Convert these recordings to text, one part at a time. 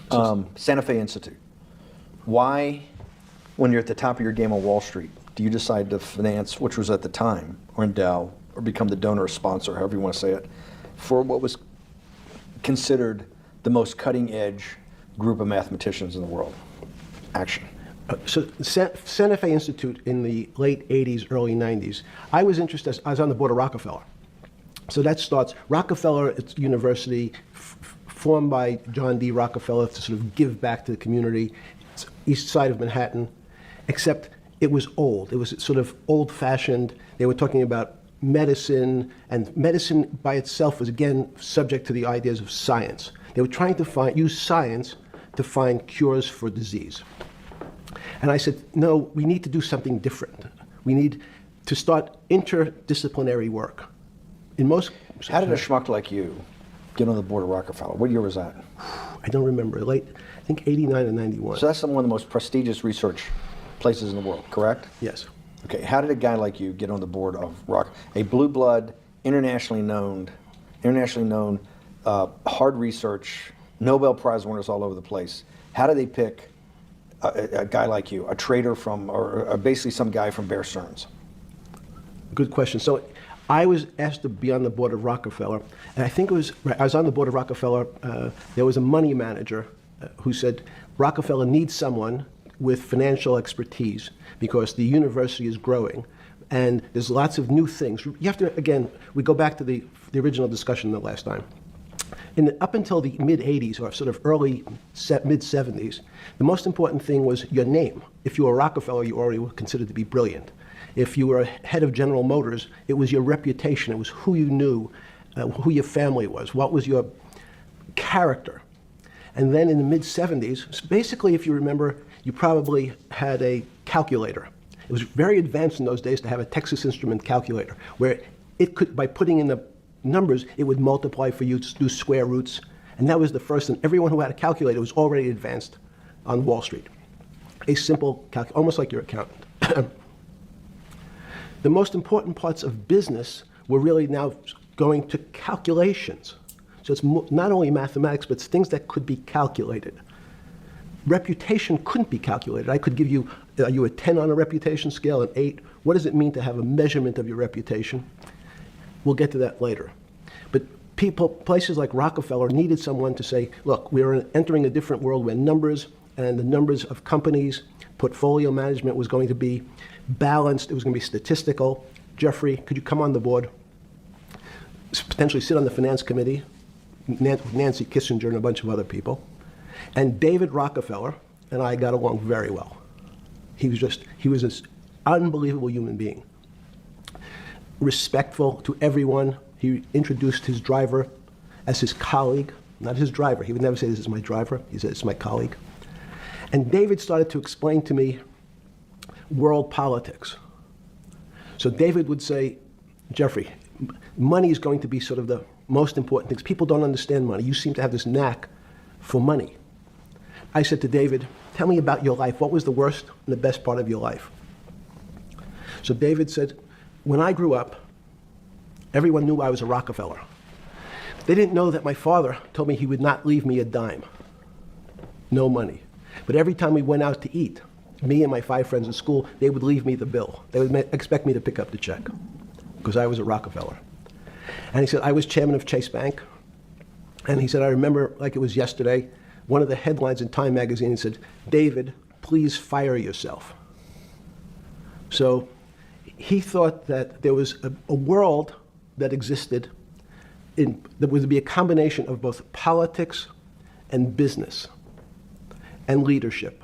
Santa Fe Institute. Why, when you're at the top of your game on Wall Street, do you decide to finance, which was at the time, or endow, or become the donor or sponsor, however you want to say it, for what was considered the most cutting edge group of mathematicians in the world? Action. So Santa Fe Institute in the late 80s, early 90s, I was interested, I was on the board of Rockefeller. So that starts, Rockefeller University, formed by John D. Rockefeller to sort of give back to the community. It's east side of Manhattan, except it was old. It was sort of old-fashioned. They were talking about medicine, and medicine by itself was, again, subject to the ideas of science. They were trying to use science to find cures for disease. And I said, no, we need to do something different. We need to start interdisciplinary work. How did a schmuck like you get on the board of Rockefeller? What year was that? I don't remember. I think 89 and 91. So that's one of the most prestigious research places in the world, correct? Yes. Okay, how did a guy like you get on the board of a blue blood, internationally known, hard research, Nobel Prize winners all over the place? How did they pick a guy like you, a trader from, or basically some guy from Bear Stearns? Good question. So I was asked to be on the board of Rockefeller, and I think I was on the board of Rockefeller. There was a money manager who said, Rockefeller needs someone with financial expertise because the university is growing and there's lots of new things. You have to, again, we go back to the original discussion the last time. Up until the mid-'80s, or sort of early mid-'70s, the most important thing was your name. If you were Rockefeller, you already were considered to be brilliant. If you were head of General Motors, it was your reputation. It was who you knew, who your family was, what was your character. And then in the mid-'70s, basically, if you remember, you probably had a calculator. It was very advanced in those days to have a Texas Instrument calculator, where it could, by putting in the numbers, it would multiply for you to do square roots. And that was the first, and everyone who had a calculator was already advanced on Wall Street. A simple calculator, almost like your accountant. The most important parts of business were really now going to calculations. So it's not only mathematics, but it's things that could be calculated. Reputation couldn't be calculated. I could give you, are you a 10 on a reputation scale, an 8? What does it mean to have a measurement of your reputation? We'll get to that later. But places like Rockefeller needed someone to say, look, we're entering a different world where numbers and the numbers of companies, portfolio management was going to be balanced. It was going to be statistical. Jeffrey, could you come on the board? Potentially sit on the finance committee, Nancy Kissinger and a bunch of other people. And David Rockefeller and I got along very well. He was an unbelievable human being. Respectful to everyone. He introduced his driver as his colleague, not his driver. He would never say, this is my driver. He said, it's my colleague. And David started to explain to me world politics. So David would say, Jeffrey, money is going to be sort of the most important things. People don't understand money. You seem to have this knack for money. I said to David, tell me about your life. What was the worst and the best part of your life? So David said, when I grew up, everyone knew I was a Rockefeller. They didn't know that my father told me he would not leave me a dime. No money. But every time we went out to eat, me and my 5 friends at school, they would leave me the bill. They would expect me to pick up the check because I was a Rockefeller. And he said, I was chairman of Chase Bank. And he said, I remember like it was yesterday, one of the headlines in Time magazine said, David, please fire yourself. So he thought that there was a world that existed that would be a combination of both politics and business and leadership.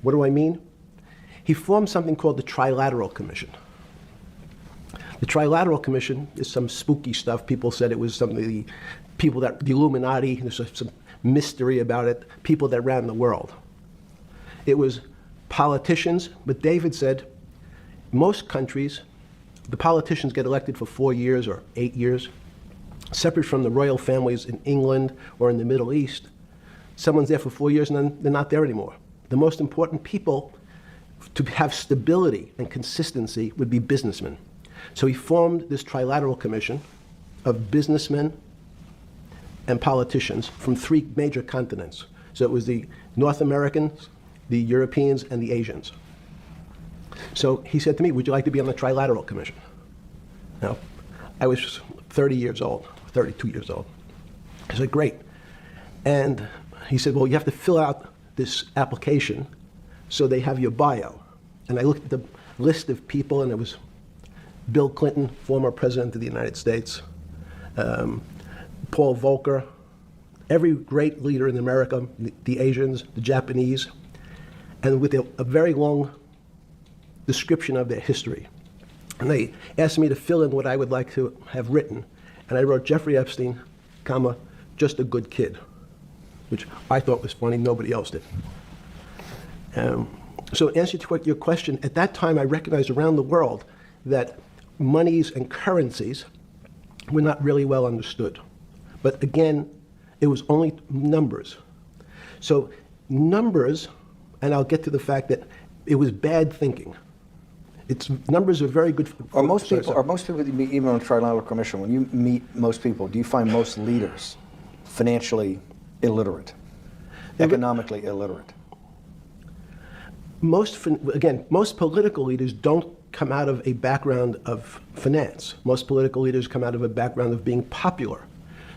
What do I mean? He formed something called the Trilateral Commission. The Trilateral Commission is some spooky stuff. People said it was something, the Illuminati, there's some mystery about it, people that ran the world. It was politicians, but David said, most countries, the politicians get elected for 4 years or 8 years, separate from the royal families in England or in the Middle East. Someone's there for 4 years and then they're not there anymore. The most important people to have stability and consistency would be businessmen. So he formed this Trilateral Commission of businessmen and politicians from 3 major continents. So it was the North Americans, the Europeans, and the Asians. So he said to me, would you like to be on the Trilateral Commission? Now, I was 30 years old, 32 years old. I said, great. And he said, well, you have to fill out this application so they have your bio. And I looked at the list of people, and it was Bill Clinton, former president of the United States, Paul Volcker, every great leader in America, the Asians, the Japanese, and with a very long description of their history. And they asked me to fill in what I would like to have written. And I wrote Jeffrey Epstein, comma, just a good kid, which I thought was funny, nobody else did. So in answer to your question, at that time I recognized around the world that monies and currencies were not really well understood. But again, it was only numbers. So numbers, and I'll get to the fact that it was bad thinking. Numbers are very good. Are most people that you meet, even on the Trilateral Commission, when you meet most people, do you find most leaders financially illiterate, economically illiterate? Most political leaders don't come out of a background of finance. Most political leaders come out of a background of being popular.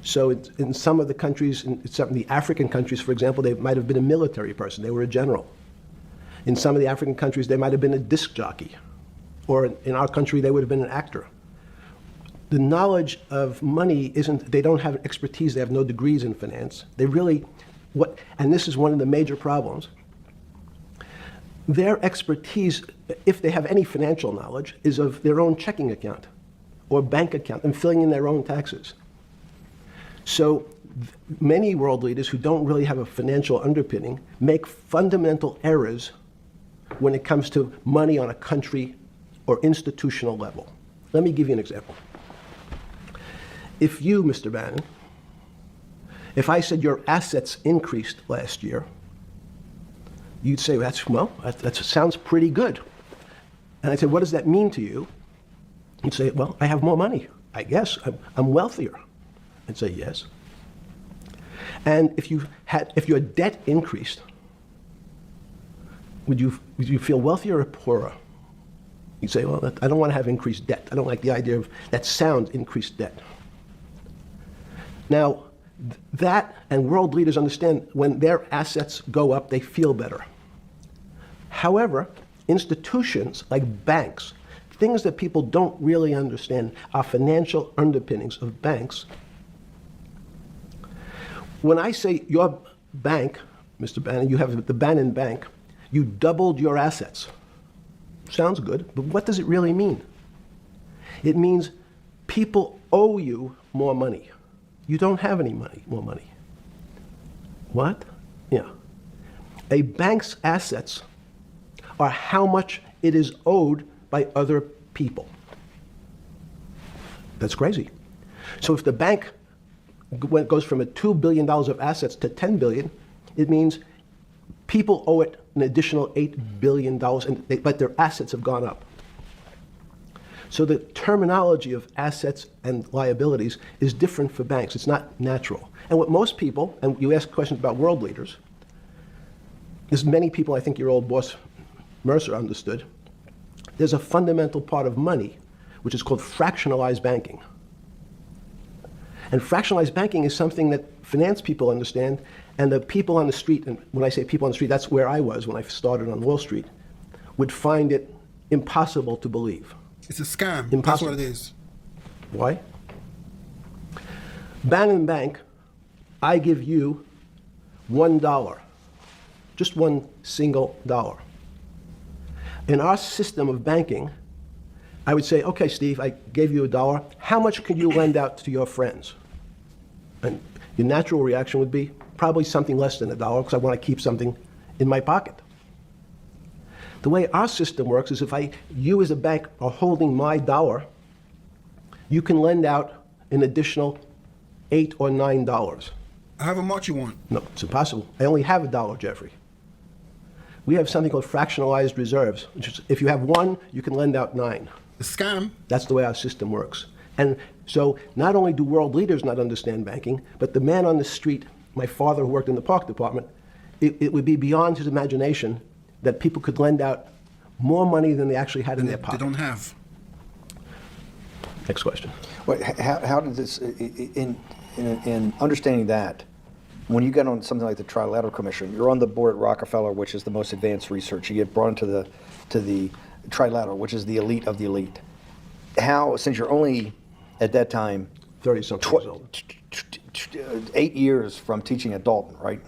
So in some of the countries, in some of the African countries, for example, they might have been a military person. They were a general. In some of the African countries, they might have been a disc jockey. Or in our country, they would have been an actor. The knowledge of money they don't have expertise, they have no degrees in finance. They really, and this is one of the major problems, their expertise, if they have any financial knowledge, is of their own checking account or bank account and filling in their own taxes. So many world leaders who don't really have a financial underpinning make fundamental errors when it comes to money on a country or institutional level. Let me give you an example. If you, Mr. Bannon, if I said your assets increased last year, you'd say, that sounds pretty good. And I said, what does that mean to you? You'd say, well, I have more money. I guess I'm wealthier. I'd say, yes. And if your debt increased, would you feel wealthier or poorer? You'd say, well, I don't want to have increased debt. I don't like the idea of that sound, increased debt. Now, that and world leaders understand when their assets go up, they feel better. However, institutions like banks, things that people don't really understand are financial underpinnings of banks. When I say your bank, Mr. Bannon, you have the Bannon Bank, you doubled your assets. Sounds good, but what does it really mean? It means people owe you more money. You don't have any more money. What? Yeah. A bank's assets are how much it is owed by other people. That's crazy. So if the bank goes from $2 billion of assets to $10 billion, it means people owe it an additional $8 billion, but their assets have gone up. So the terminology of assets and liabilities is different for banks. It's not natural. And what most people, and you ask questions about world leaders, there's many people, I think your old boss Mercer understood, there's a fundamental part of money which is called fractionalized banking. And fractionalized banking is something that finance people understand, and the people on the street, and when I say people on the street, that's where I was when I started on Wall Street, would find it impossible to believe. It's a scam. Impossible. That's what it is. Why? Bannon Bank, I give you $1, just one single dollar. In our system of banking, I would say, okay, Steve, I gave you $1. How much could you lend out to your friends? And your natural reaction would be probably something less than $1 because I want to keep something in my pocket. The way our system works is if you as a bank are holding my dollar, you can lend out an additional $8 or $9. However much you want. No, it's impossible. I only have $1, Jeffrey. We have something called fractionalized reserves, which is if you have $1, you can lend out $9. A scam. That's the way our system works. And so not only do world leaders not understand banking, but the man on the street, my father who worked in the park department, it would be beyond his imagination that people could lend out more money than they actually had in their They pocket. don't have. Next question. Wait, how did this, in understanding that, when you get on something like the Trilateral Commission, you're on the board at Rockefeller, which is the most advanced research. You get brought into the Trilateral, which is the elite of the elite. How, since you're only at that time 30-something years old. 8 years from teaching at Dalton, right?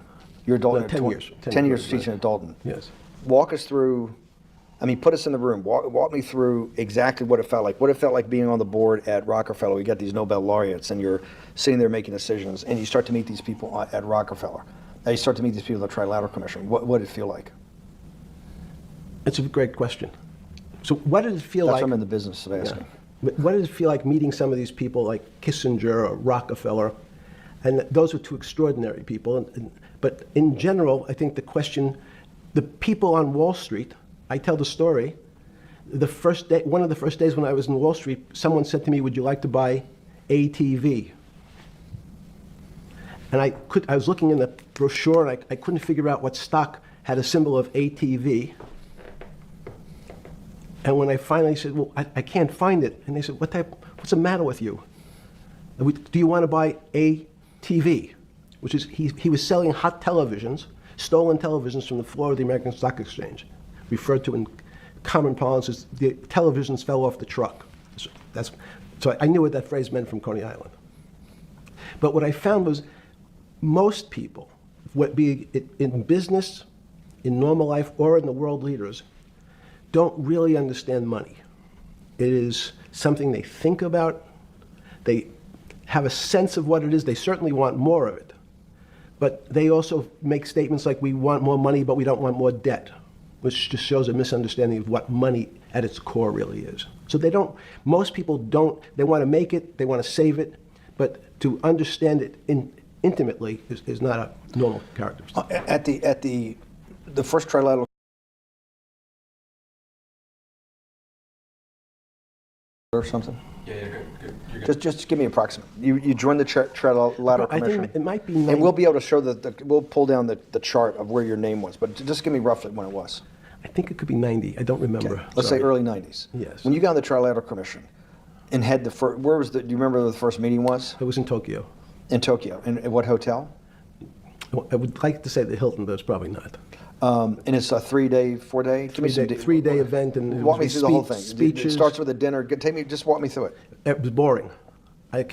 You're a Dalton No, at 10 20 years. 10 years right. teaching at Dalton. Yes. Walk us through, I mean, put us in the room. Walk me through exactly what it felt like. What it felt like being on the board at Rockefeller. You got these Nobel laureates, and you're sitting there making decisions, and you start to meet these people at Rockefeller. Now you start to meet these people at the Trilateral Commission. What did it feel like? It's a great question. So what did it feel That's like? what I'm in the business of asking. But what did it feel like meeting some of these people like Kissinger or Rockefeller? And those were two extraordinary people. But in general, I think the question, the people on Wall Street, I tell the story, the first day, one of the first days when I was in Wall Street, someone said to me, would you like to buy ATV? And I was looking in the brochure and I couldn't figure out what stock had a symbol of ATV. And when I finally said, well, I can't find it. And they said, what's the matter with you? Do you want to buy ATV? Which is, he was selling hot televisions, stolen televisions from the floor of the American Stock Exchange, referred to in common parlance as the televisions fell off the truck. So I knew what that phrase meant from Coney Island. But what I found was most people, be it in business, in normal life, or in the world leaders, don't really understand money. It is something they think about. They have a sense of what it is. They certainly want more of it. But they also make statements like, we want more money, but we don't want more debt, which just shows a misunderstanding of what money at its core really is. So most people don't, they want to make it, they want to save it, but to understand it intimately is not a normal characteristic. At the first Trilateral or something? Yeah, good. You're good. Just give me an approximate. You joined the Trilateral I Commission. think it might be And we'll be able to show we'll pull down the chart of where your name was, but just give me roughly when it was. I think it could be 90. I don't remember. Okay. Let's say Sorry. early 90s. Yes. When you got on the Trilateral Commission and had the first, do you remember where the first meeting was? It was in Tokyo. In Tokyo. And at what hotel? I would like to say the Hilton, but it's probably not. And it's a 3-day, 4-day? Give me some Three-day event, and it walk was me through the whole thing. speeches. It starts with a dinner. Just walk me through it. It was boring. You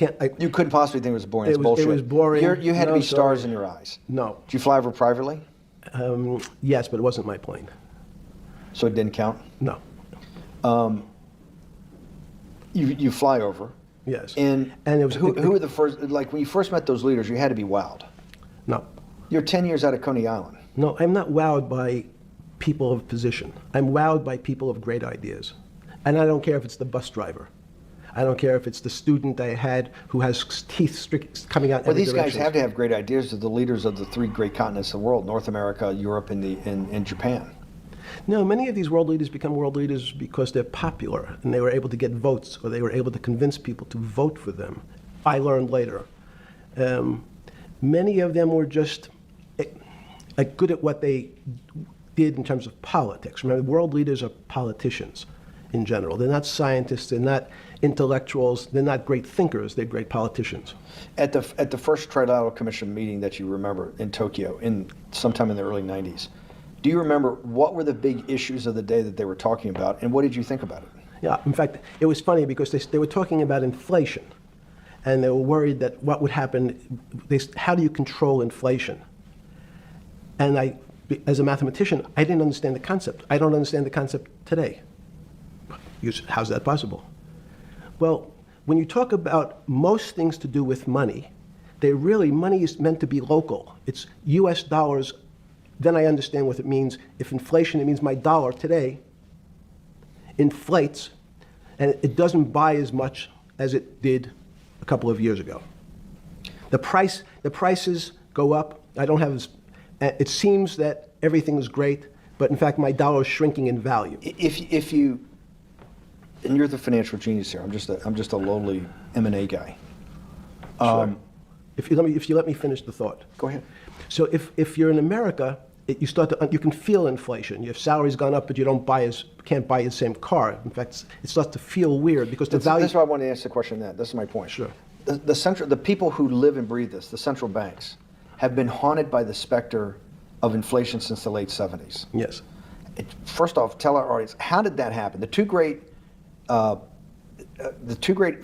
couldn't possibly think it was boring. It's It bullshit. was boring. You had to No, be stars sorry. in your eyes. No. Did you fly over privately? Yes, but it wasn't my plane. So it didn't count? No. You fly over. Yes. And it was who were the first, like when you first met those leaders, you had to be wowed. No. You're 10 years out of Coney Island. No, I'm not wowed by people of position. I'm wowed by people of great ideas. And I don't care if it's the bus driver. I don't care if it's the student I had who has teeth coming out in Well, every these guys direction. have to have great ideas. They're the leaders of the 3 great continents of the world: North America, Europe, and Japan. No, many of these world leaders become world leaders because they're popular and they were able to get votes, or they were able to convince people to vote for them. I learned later. Many of them were just good at what they did in terms of politics. Remember, world leaders are politicians in general. They're not scientists, they're not intellectuals, they're not great thinkers, they're great politicians. At the first Trilateral Commission meeting that you remember in Tokyo, sometime in the early 90s, do you remember what were the big issues of the day that they were talking about, and what did you think about it? Yeah, in fact, it was funny because they were talking about inflation, and they were worried that what would happen, how do you control inflation? And as a mathematician, I didn't understand the concept. I don't understand the concept today. How's that possible? Well, when you talk about most things to do with money, money is meant to be local. It's US dollars. Then I understand what it means. If inflation, it means my dollar today inflates, and it doesn't buy as much as it did a couple of years ago. The prices go up. It seems that everything is great, but in fact, my dollar is shrinking in value. If you, and you're the financial genius here. I'm just a lowly M&A guy. Sure. If you let me finish the thought. Go ahead. So if you're in America you can feel inflation. Your salary's gone up, but you can't buy the same car. In fact, it starts to feel weird because the value. That's why I wanted to ask the question. This is my point. Sure. The people who live and breathe this, the central banks, have been haunted by the specter of inflation since the late 70s. Yes. First off, tell our audience, how did that happen? The two great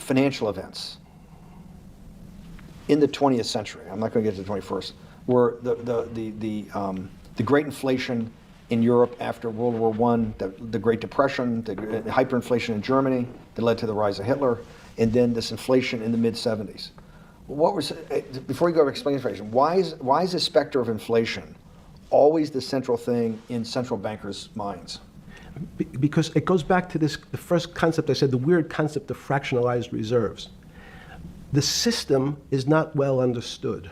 financial events in the 20th century, I'm not going to get to the 21st, were the great inflation in Europe after World War I, the Great Depression, the hyperinflation in Germany that led to the rise of Hitler, and then this inflation in the mid-70s. Before you go to explain inflation, why is the specter of inflation always the central thing in central bankers' minds? Because it goes back to the first concept I said, the weird concept of fractionalized reserves. The system is not well understood.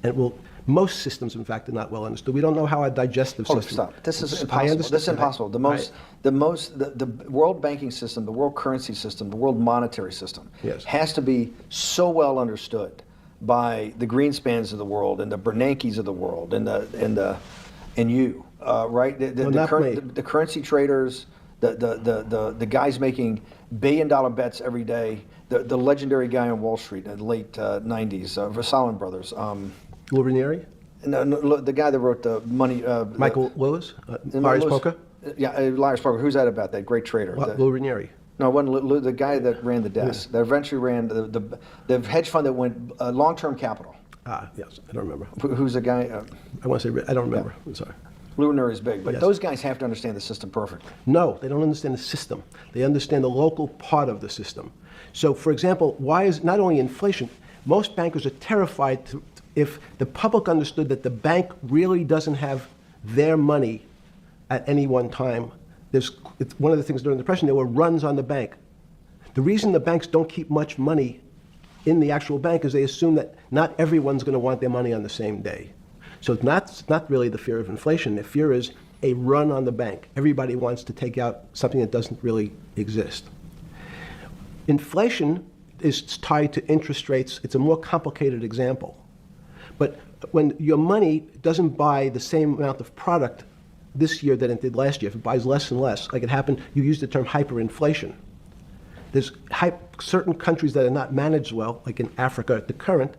And most systems, in fact, are not well understood. We don't know how our digestive system. Stop. This is impossible. This is impossible. The world banking system, the world currency system, the world monetary system has to be so well understood by the Greenspans of the world and the Bernankes of the world and you, right? The currency traders, the guys making billion-dollar bets every day. The legendary guy on Wall Street in the late 90s, Salomon Brothers. Lou Ranieri? No, the guy that wrote the money. Michael Lewis? Liar's Poker? Yeah, Liar's Poker. Who's that about? That great trader. Lou Ranieri. No, it wasn't the guy that ran the desk. That eventually ran the hedge fund that went long-term capital. Yes, I don't remember. Who's the guy? I want to say, I don't remember. I'm sorry. Lou Ranieri is big, but those guys have to understand the system perfectly. No, they don't understand the system. They understand the local part of the system. So, for example, why is not only inflation, most bankers are terrified if the public understood that the bank really doesn't have their money at any one time. It's one of the things during the Depression, there were runs on the bank. The reason the banks don't keep much money in the actual bank is they assume that not everyone's going to want their money on the same day. So it's not really the fear of inflation. The fear is a run on the bank. Everybody wants to take out something that doesn't really exist. Inflation is tied to interest rates. It's a more complicated example. But when your money doesn't buy the same amount of product this year than it did last year, if it buys less and less, like it happened, you used the term hyperinflation. There's certain countries that are not managed well, like in Africa at the current,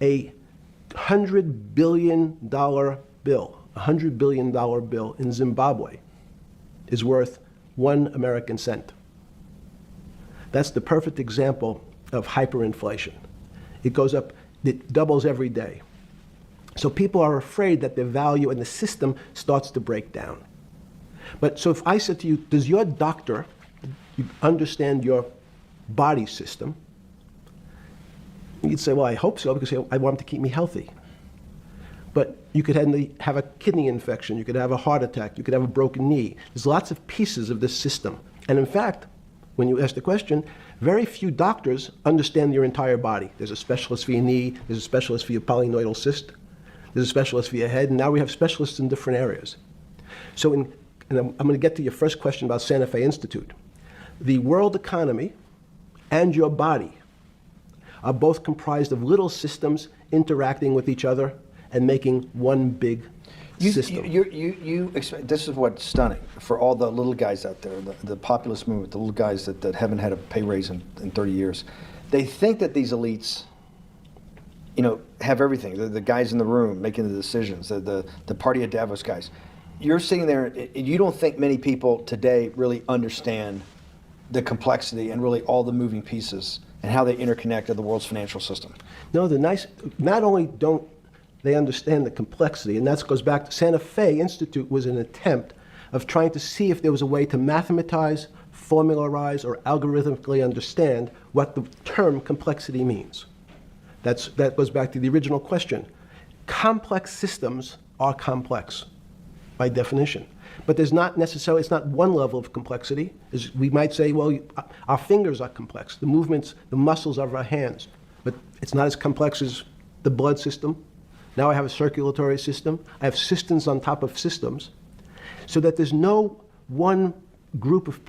a $100 billion bill in Zimbabwe is worth 1 American cent. That's the perfect example of hyperinflation. It goes up, it doubles every day. So people are afraid that their value in the system starts to break down. But so if I said to you, does your doctor understand your body system? You'd say, well, I hope so, because I want him to keep me healthy. But you could have a kidney infection, you could have a heart attack, you could have a broken knee. There's lots of pieces of this system. And in fact, when you ask the question, very few doctors understand your entire body. There's a specialist for your knee, there's a specialist for your polynoidal cyst, there's a specialist for your head, and now we have specialists in different areas. So and I'm going to get to your first question about Santa Fe Institute. The world economy and your body are both comprised of little systems interacting with each other and making one big system. This is what's stunning for all the little guys out there, the populist movement, the little guys that haven't had a pay raise in 30 years. They think that these elites, have everything. The guys in the room making the decisions, the party at Davos guys. You're sitting there, and you don't think many people today really understand the complexity and really all the moving pieces and how they interconnect to the world's financial system. No, not only don't they understand the complexity, and that goes back to Santa Fe Institute was an attempt of trying to see if there was a way to mathematize, formularize, or algorithmically understand what the term complexity means. That goes back to the original question. Complex systems are complex by definition. But there's not necessarily, it's not one level of complexity. As we might say, well, our fingers are complex, the movements, the muscles of our hands, but it's not as complex as the blood system. Now I have a circulatory system. I have systems on top of systems, so that there's no one group of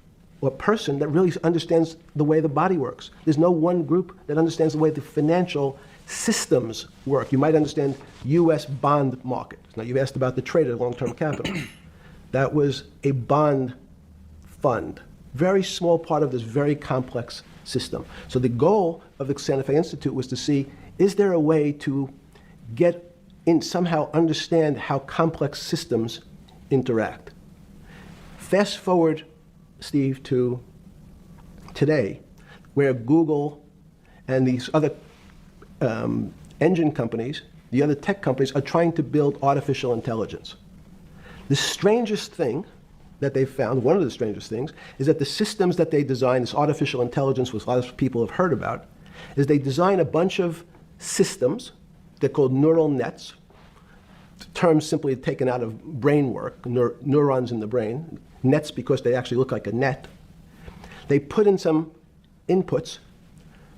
or person that really understands the way the body works. There's no one group that understands the way the financial systems work. You might understand U.S. bond market. Now, you've asked about the trade of long-term capital. That was a bond fund, very small part of this very complex system. So the goal of the Santa Fe Institute was to see, is there a way to get in, somehow understand how complex systems interact? Fast forward, Steve, to today, where Google and these other engine companies, the other tech companies, are trying to build artificial intelligence. The strangest thing that they've found, one of the strangest things, is that the systems that they design, this artificial intelligence, which a lot of people have heard about, is they design a bunch of systems. They're called neural nets. The term simply taken out of brain work, neurons in the brain. Nets because they actually look like a net. They put in some inputs.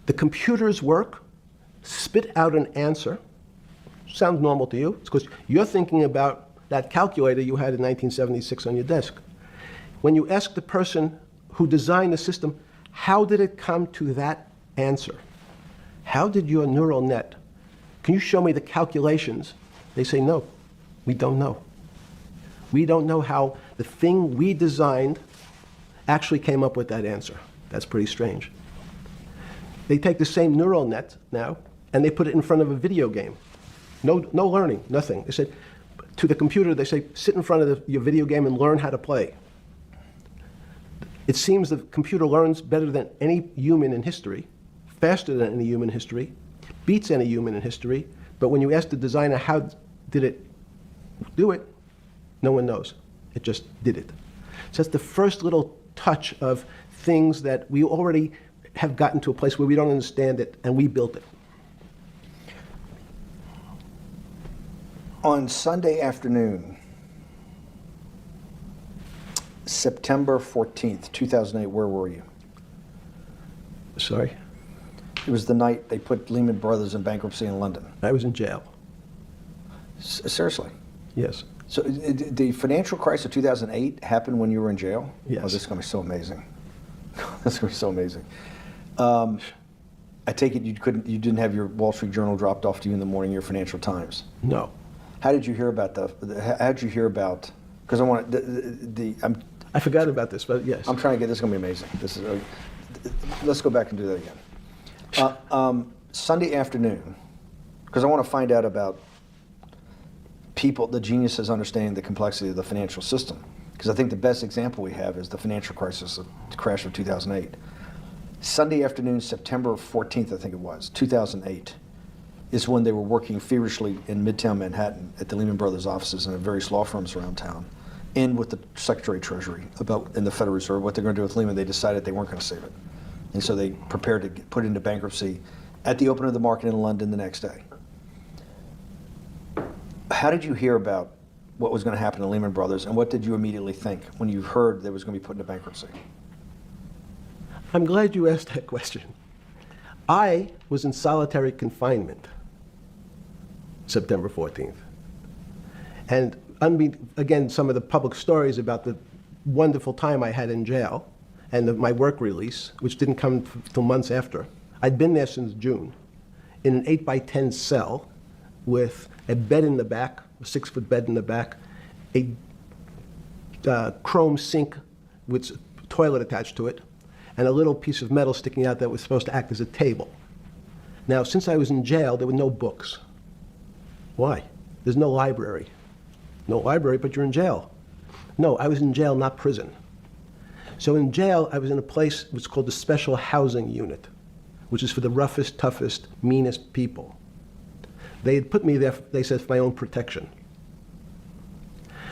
The computers work, spit out an answer. Sounds normal to you. It's because you're thinking about that calculator you had in 1976 on your desk. When you ask the person who designed the system, how did it come to that answer? How did your neural net, can you show me the calculations? They say, no, we don't know. We don't know how the thing we designed actually came up with that answer. That's pretty strange. They take the same neural net now, and they put it in front of a video game. No learning, nothing. They said, to the computer, they say, sit in front of your video game and learn how to play. It seems the computer learns better than any human in history, faster than any human in history, beats any human in history, but when you ask the designer how did it do it, no one knows. It just did it. So that's the first little touch of things that we already have gotten to a place where we don't understand it, and we built it. On Sunday afternoon, September 14th, 2008, where were you? Sorry? It was the night they put Lehman Brothers in bankruptcy in London. I was in jail. Seriously? Yes. So the financial crisis of 2008 happened when you were in jail? Yes. Oh, this is going to be so amazing. This is going to be so amazing. I take it you didn't have your Wall Street Journal dropped off to you in the morning, your Financial Times. No. How did you hear about how did you hear about, because I want I forgot about this, but yes. I'm trying to get, this is going to be amazing. This is, let's go back and do that again. Sunday afternoon, because I want to find out about people, the geniuses understanding the complexity of the financial system. Because I think the best example we have is the financial crisis, the crash of 2008. Sunday afternoon, September 14th, I think it was, 2008, is when they were working feverishly in Midtown Manhattan at the Lehman Brothers offices and at various law firms around town, and with the Secretary of Treasury in the Federal Reserve, what they're going to do with Lehman. They decided they weren't going to save it. And so they prepared to put it into bankruptcy at the open of the market in London the next day. How did you hear about what was going to happen to Lehman Brothers, and what did you immediately think when you heard they was going to be put into bankruptcy? I'm glad you asked that question. I was in solitary confinement September 14th. And again, some of the public stories about the wonderful time I had in jail and my work release, which didn't come till months after. I'd been there since June in an 8x10 cell with a bed in the back, a 6-foot bed in the back, a chrome sink with a toilet attached to it, and a little piece of metal sticking out that was supposed to act as a table. Now, since I was in jail, there were no books. Why? There's no library. No library, but you're in jail. No, I was in jail, not prison. So in jail, I was in a place which was called the Special Housing Unit, which is for the roughest, toughest, meanest people. They had put me there, they said, for my own protection.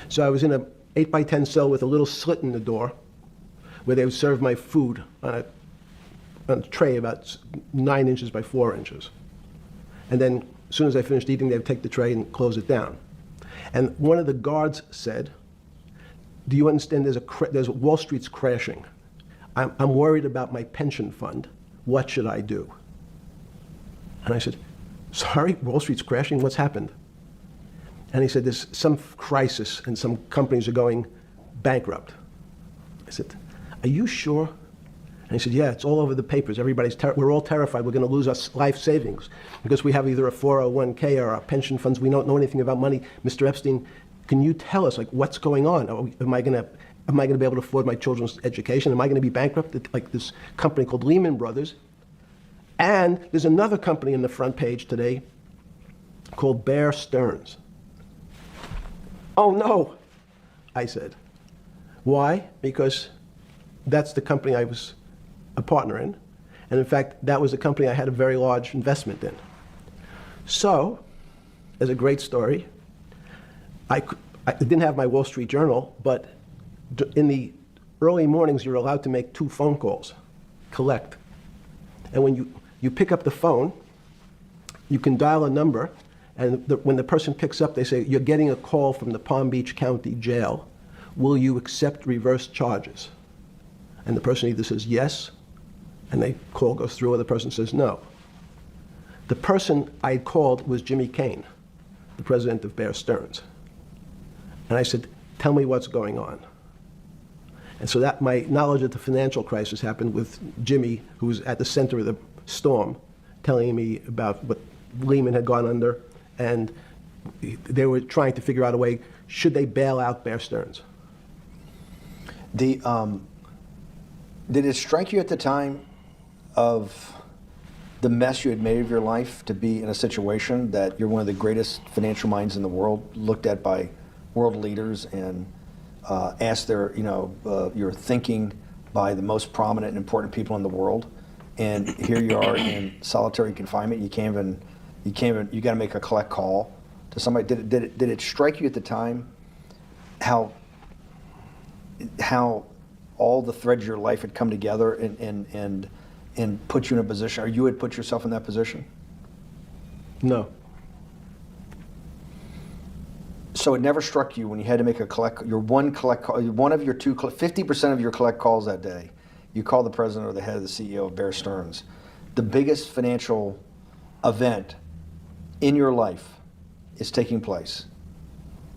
So I was in an 8x10 cell with a little slit in the door where they would serve my food on a tray about 9 inches by 4 inches. And then as soon as I finished eating, they would take the tray and close it down. And one of the guards said, do you understand there's Wall Street's crashing. I'm worried about my pension fund. What should I do? And I said, sorry, Wall Street's crashing? What's happened? And he said, there's some crisis and some companies are going bankrupt. I said, are you sure? And he said, yeah, it's all over the papers. We're all terrified. We're going to lose our life savings because we have either a 401k or our pension funds. We don't know anything about money. Mr. Epstein, can you tell us, like, what's going on? Am I going to be able to afford my children's education? Am I going to be bankrupt like this company called Lehman Brothers? And there's another company in the front page today called Bear Stearns. Oh, no, I said. Why? Because that's the company I was a partner in. And in fact, that was a company I had a very large investment in. So, as a great story, I didn't have my Wall Street Journal, but in the early mornings, you're allowed to make 2 phone calls, collect. And when you pick up the phone, you can dial a number, and when the person picks up, they say, you're getting a call from the Palm Beach County Jail. Will you accept reverse charges? And the person either says yes, and the call goes through, or the person says no. The person I called was Jimmy Kane, the president of Bear Stearns. And I said, tell me what's going on. And so that my knowledge of the financial crisis happened with Jimmy, who was at the center of the storm, telling me about what Lehman had gone under, and they were trying to figure out a way, should they bail out Bear Stearns? Did it strike you at the time of the mess you had made of your life to be in a situation that you're one of the greatest financial minds in the world, looked at by world leaders and asked your thinking by the most prominent and important people in the world, and here you are in solitary confinement. You got to make a collect call to somebody. Did it strike you at the time how all the threads of your life had come together and put you in a position, or you had put yourself in that position? No. So it never struck you when you had to make one of your 50% of your collect calls that day, you call the president or the head of the CEO of Bear Stearns. The biggest financial event in your life is taking place,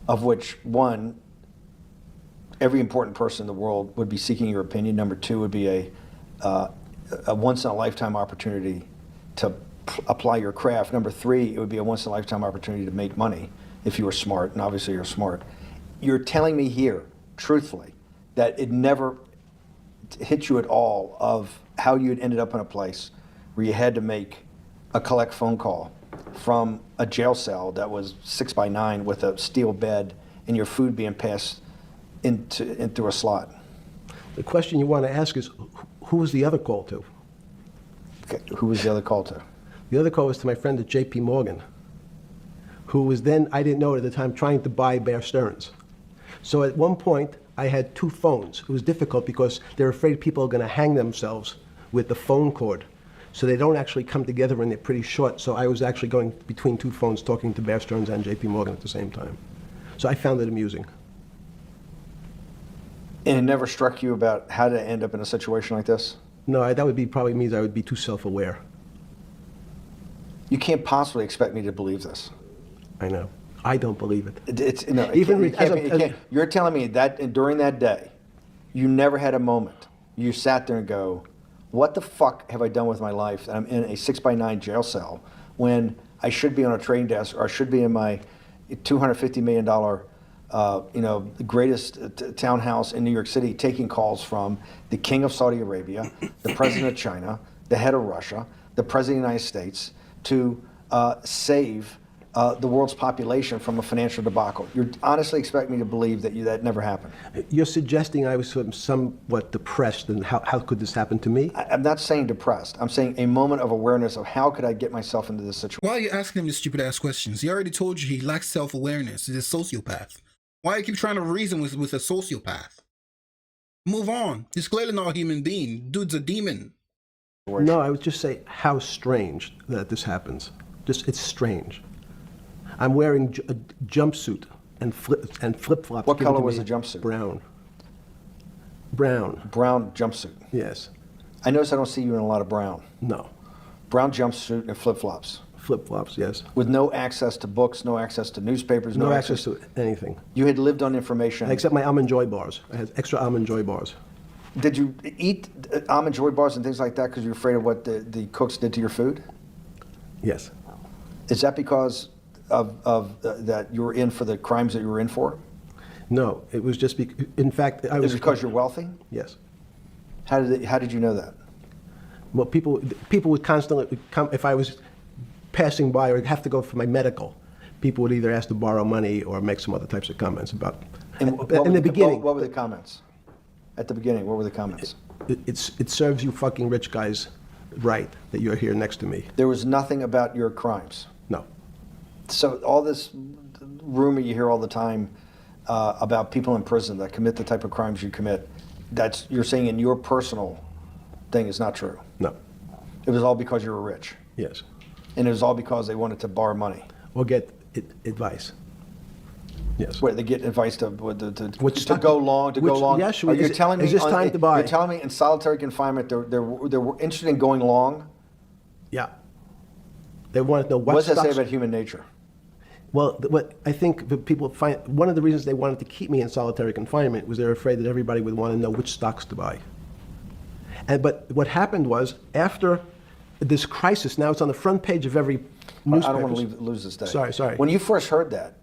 of which, one, every important person in the world would be seeking your opinion. Number 2 would be a once-in-a-lifetime opportunity to apply your craft. Number 3, it would be a once-in-a-lifetime opportunity to make money if you were smart, and obviously you're smart. You're telling me here, truthfully, that it never hit you at all of how you had ended up in a place where you had to make a collect phone call from a jail cell that was 6 by 9 with a steel bed and your food being passed into a slot. The question you want to ask is, who was the other call to? Okay, who was the other call to? The other call was to my friend at J.P. Morgan, who was then, I didn't know it at the time, trying to buy Bear Stearns. So at one point, I had 2 phones. It was difficult because they're afraid people are going to hang themselves with the phone cord. So they don't actually come together and they're pretty short. So I was actually going between 2 phones talking to Bear Stearns and J.P. Morgan at the same time. So I found it amusing. And it never struck you about how to end up in a situation like this? No, that would be probably means I would be too self-aware. You can't possibly expect me to believe this. I know. I don't believe it. You're telling me that during that day, you never had a moment. You sat there and go, what the fuck have I done with my life that I'm in a 6 by 9 jail cell when I should be on a trading desk, or I should be in my $250 million the greatest townhouse in New York City, taking calls from the king of Saudi Arabia, the president of China, the head of Russia, the president of the United States, to save the world's population from a financial debacle. You honestly expect me to believe that that never happened? You're suggesting I was somewhat depressed, and how could this happen to me? I'm not saying depressed. I'm saying a moment of awareness of how could I get myself into this situation. Why are you asking him these stupid ass questions? He already told you he lacks self-awareness. He's a sociopath. Why you keep trying to reason with a sociopath? Move on. He's clearly not a human being. Dude's a demon. No, I would just say how strange that this happens. It's strange. I'm wearing a jumpsuit and flip-flops. What color was the jumpsuit? Brown. Brown. Brown jumpsuit. Yes. I notice I don't see you in a lot of brown. No. Brown jumpsuit and flip-flops. Flip-flops, yes. With no access to books, no access to newspapers, no access to anything. You had lived on information. Except my Almond Joy bars. I had extra Almond Joy bars. Did you eat almond joy bars and things like that because you were afraid of what the cooks did to your food? Yes. Is that because of that you were in for the crimes that you were in for? No, it was just in fact, I was. Is it because you're wealthy? Yes. How did you know that? Well, people would constantly come, if I was passing by or have to go for my medical, people would either ask to borrow money or make some other types of comments about. In the beginning. What were the comments? At the beginning, what were the comments? It serves you fucking rich guys right that you're here next to me. There was nothing about your crimes. No. So all this rumor you hear all the time about people in prison that commit the type of crimes you commit, you're saying in your personal thing is not true. No. It was all because you were rich. Yes. And it was all because they wanted to borrow money. Or get advice. Yes. Where they get advice to go long. Yes. You're telling me is this time to buy? You're telling me in solitary confinement they were interested in going long. Yeah. They wanted to know what. What does that say stocks. about human nature? Well, what I think that people find, one of the reasons they wanted to keep me in solitary confinement was they were afraid that everybody would want to know which stocks to buy. But what happened was, after this crisis, now it's on the front page of every newspaper. I don't want to lose this day. Sorry. When you first heard that,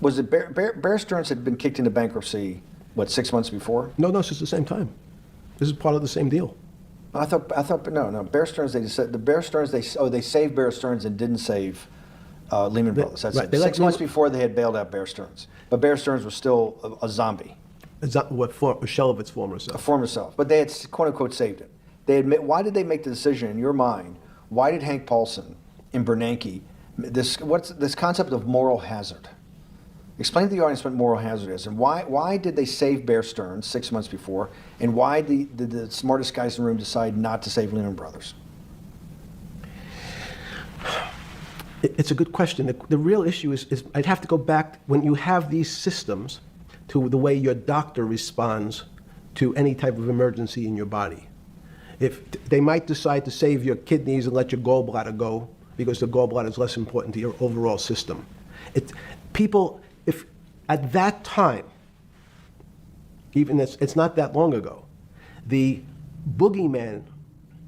was it Bear Stearns had been kicked into bankruptcy, 6 months before? No, this is the same time. This is part of the same deal. I thought, no. Bear Stearns, they saved Bear Stearns and didn't save Lehman Brothers. That's right. it. 6 months before they had bailed out Bear Stearns. But Bear Stearns was still a zombie. A shell of its former self. A former self. But they had, quote unquote, saved it. Why did they make the decision in your mind? Why did Hank Paulson and Bernanke, what's this concept of moral hazard? Explain to the audience what moral hazard is, and why did they save Bear Stearns 6 months before, and why did the smartest guys in the room decide not to save Lehman Brothers? It's a good question. The real issue is I'd have to go back, when you have these systems, to the way your doctor responds to any type of emergency in your body. If they might decide to save your kidneys and let your gallbladder go because the gallbladder is less important to your overall system. If at that time, even it's not that long ago, the boogeyman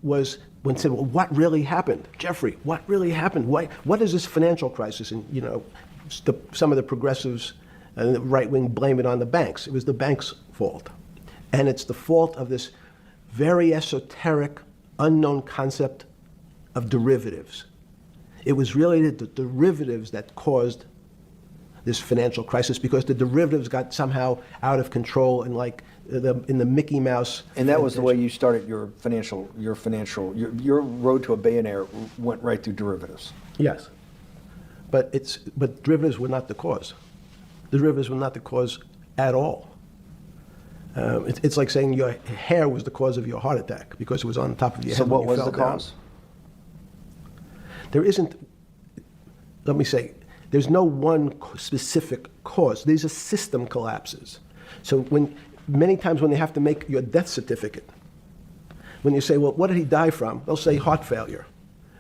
was when said, well, what really happened? Jeffrey, what really happened? What is this financial crisis? And some of the progressives and the right wing blame it on the banks. It was the banks' fault. And it's the fault of this very esoteric, unknown concept of derivatives. It was really the derivatives that caused this financial crisis, because the derivatives got somehow out of control and in the Mickey Mouse. And that was the way you started your road to a billionaire went right through derivatives. Yes, but derivatives were not the cause. The derivatives were not the cause at all. It's like saying your hair was the cause of your heart attack because it was on top of your head. So what when you was fell the down. cause? There isn't. Let me say. There's no one specific cause. These are system collapses. So many times when they have to make your death certificate, when you say, well, what did he die from? They'll say heart failure.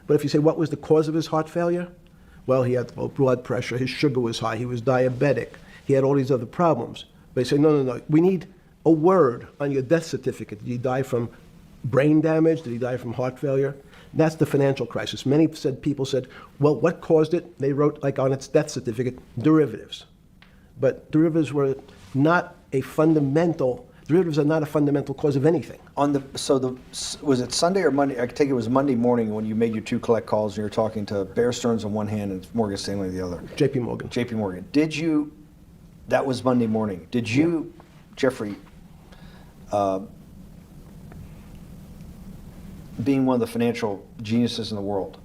But if you say, what was the cause of his heart failure? Well, he had low blood pressure, his sugar was high, he was diabetic, he had all these other problems. But they say, no, we need a word on your death certificate. Did he die from brain damage? Did he die from heart failure? That's the financial crisis. Many people said, well, what caused it? They wrote, on its death certificate, derivatives. But derivatives were not a fundamental, derivatives are not a fundamental cause of anything. Was it Sunday or Monday? I take it was Monday morning when you made your two collect calls and you were talking to Bear Stearns on one hand and Morgan Stanley on the other. JP Morgan. JP Morgan. That was Monday morning. Did you, Jeffrey, being one of the financial geniuses in the world,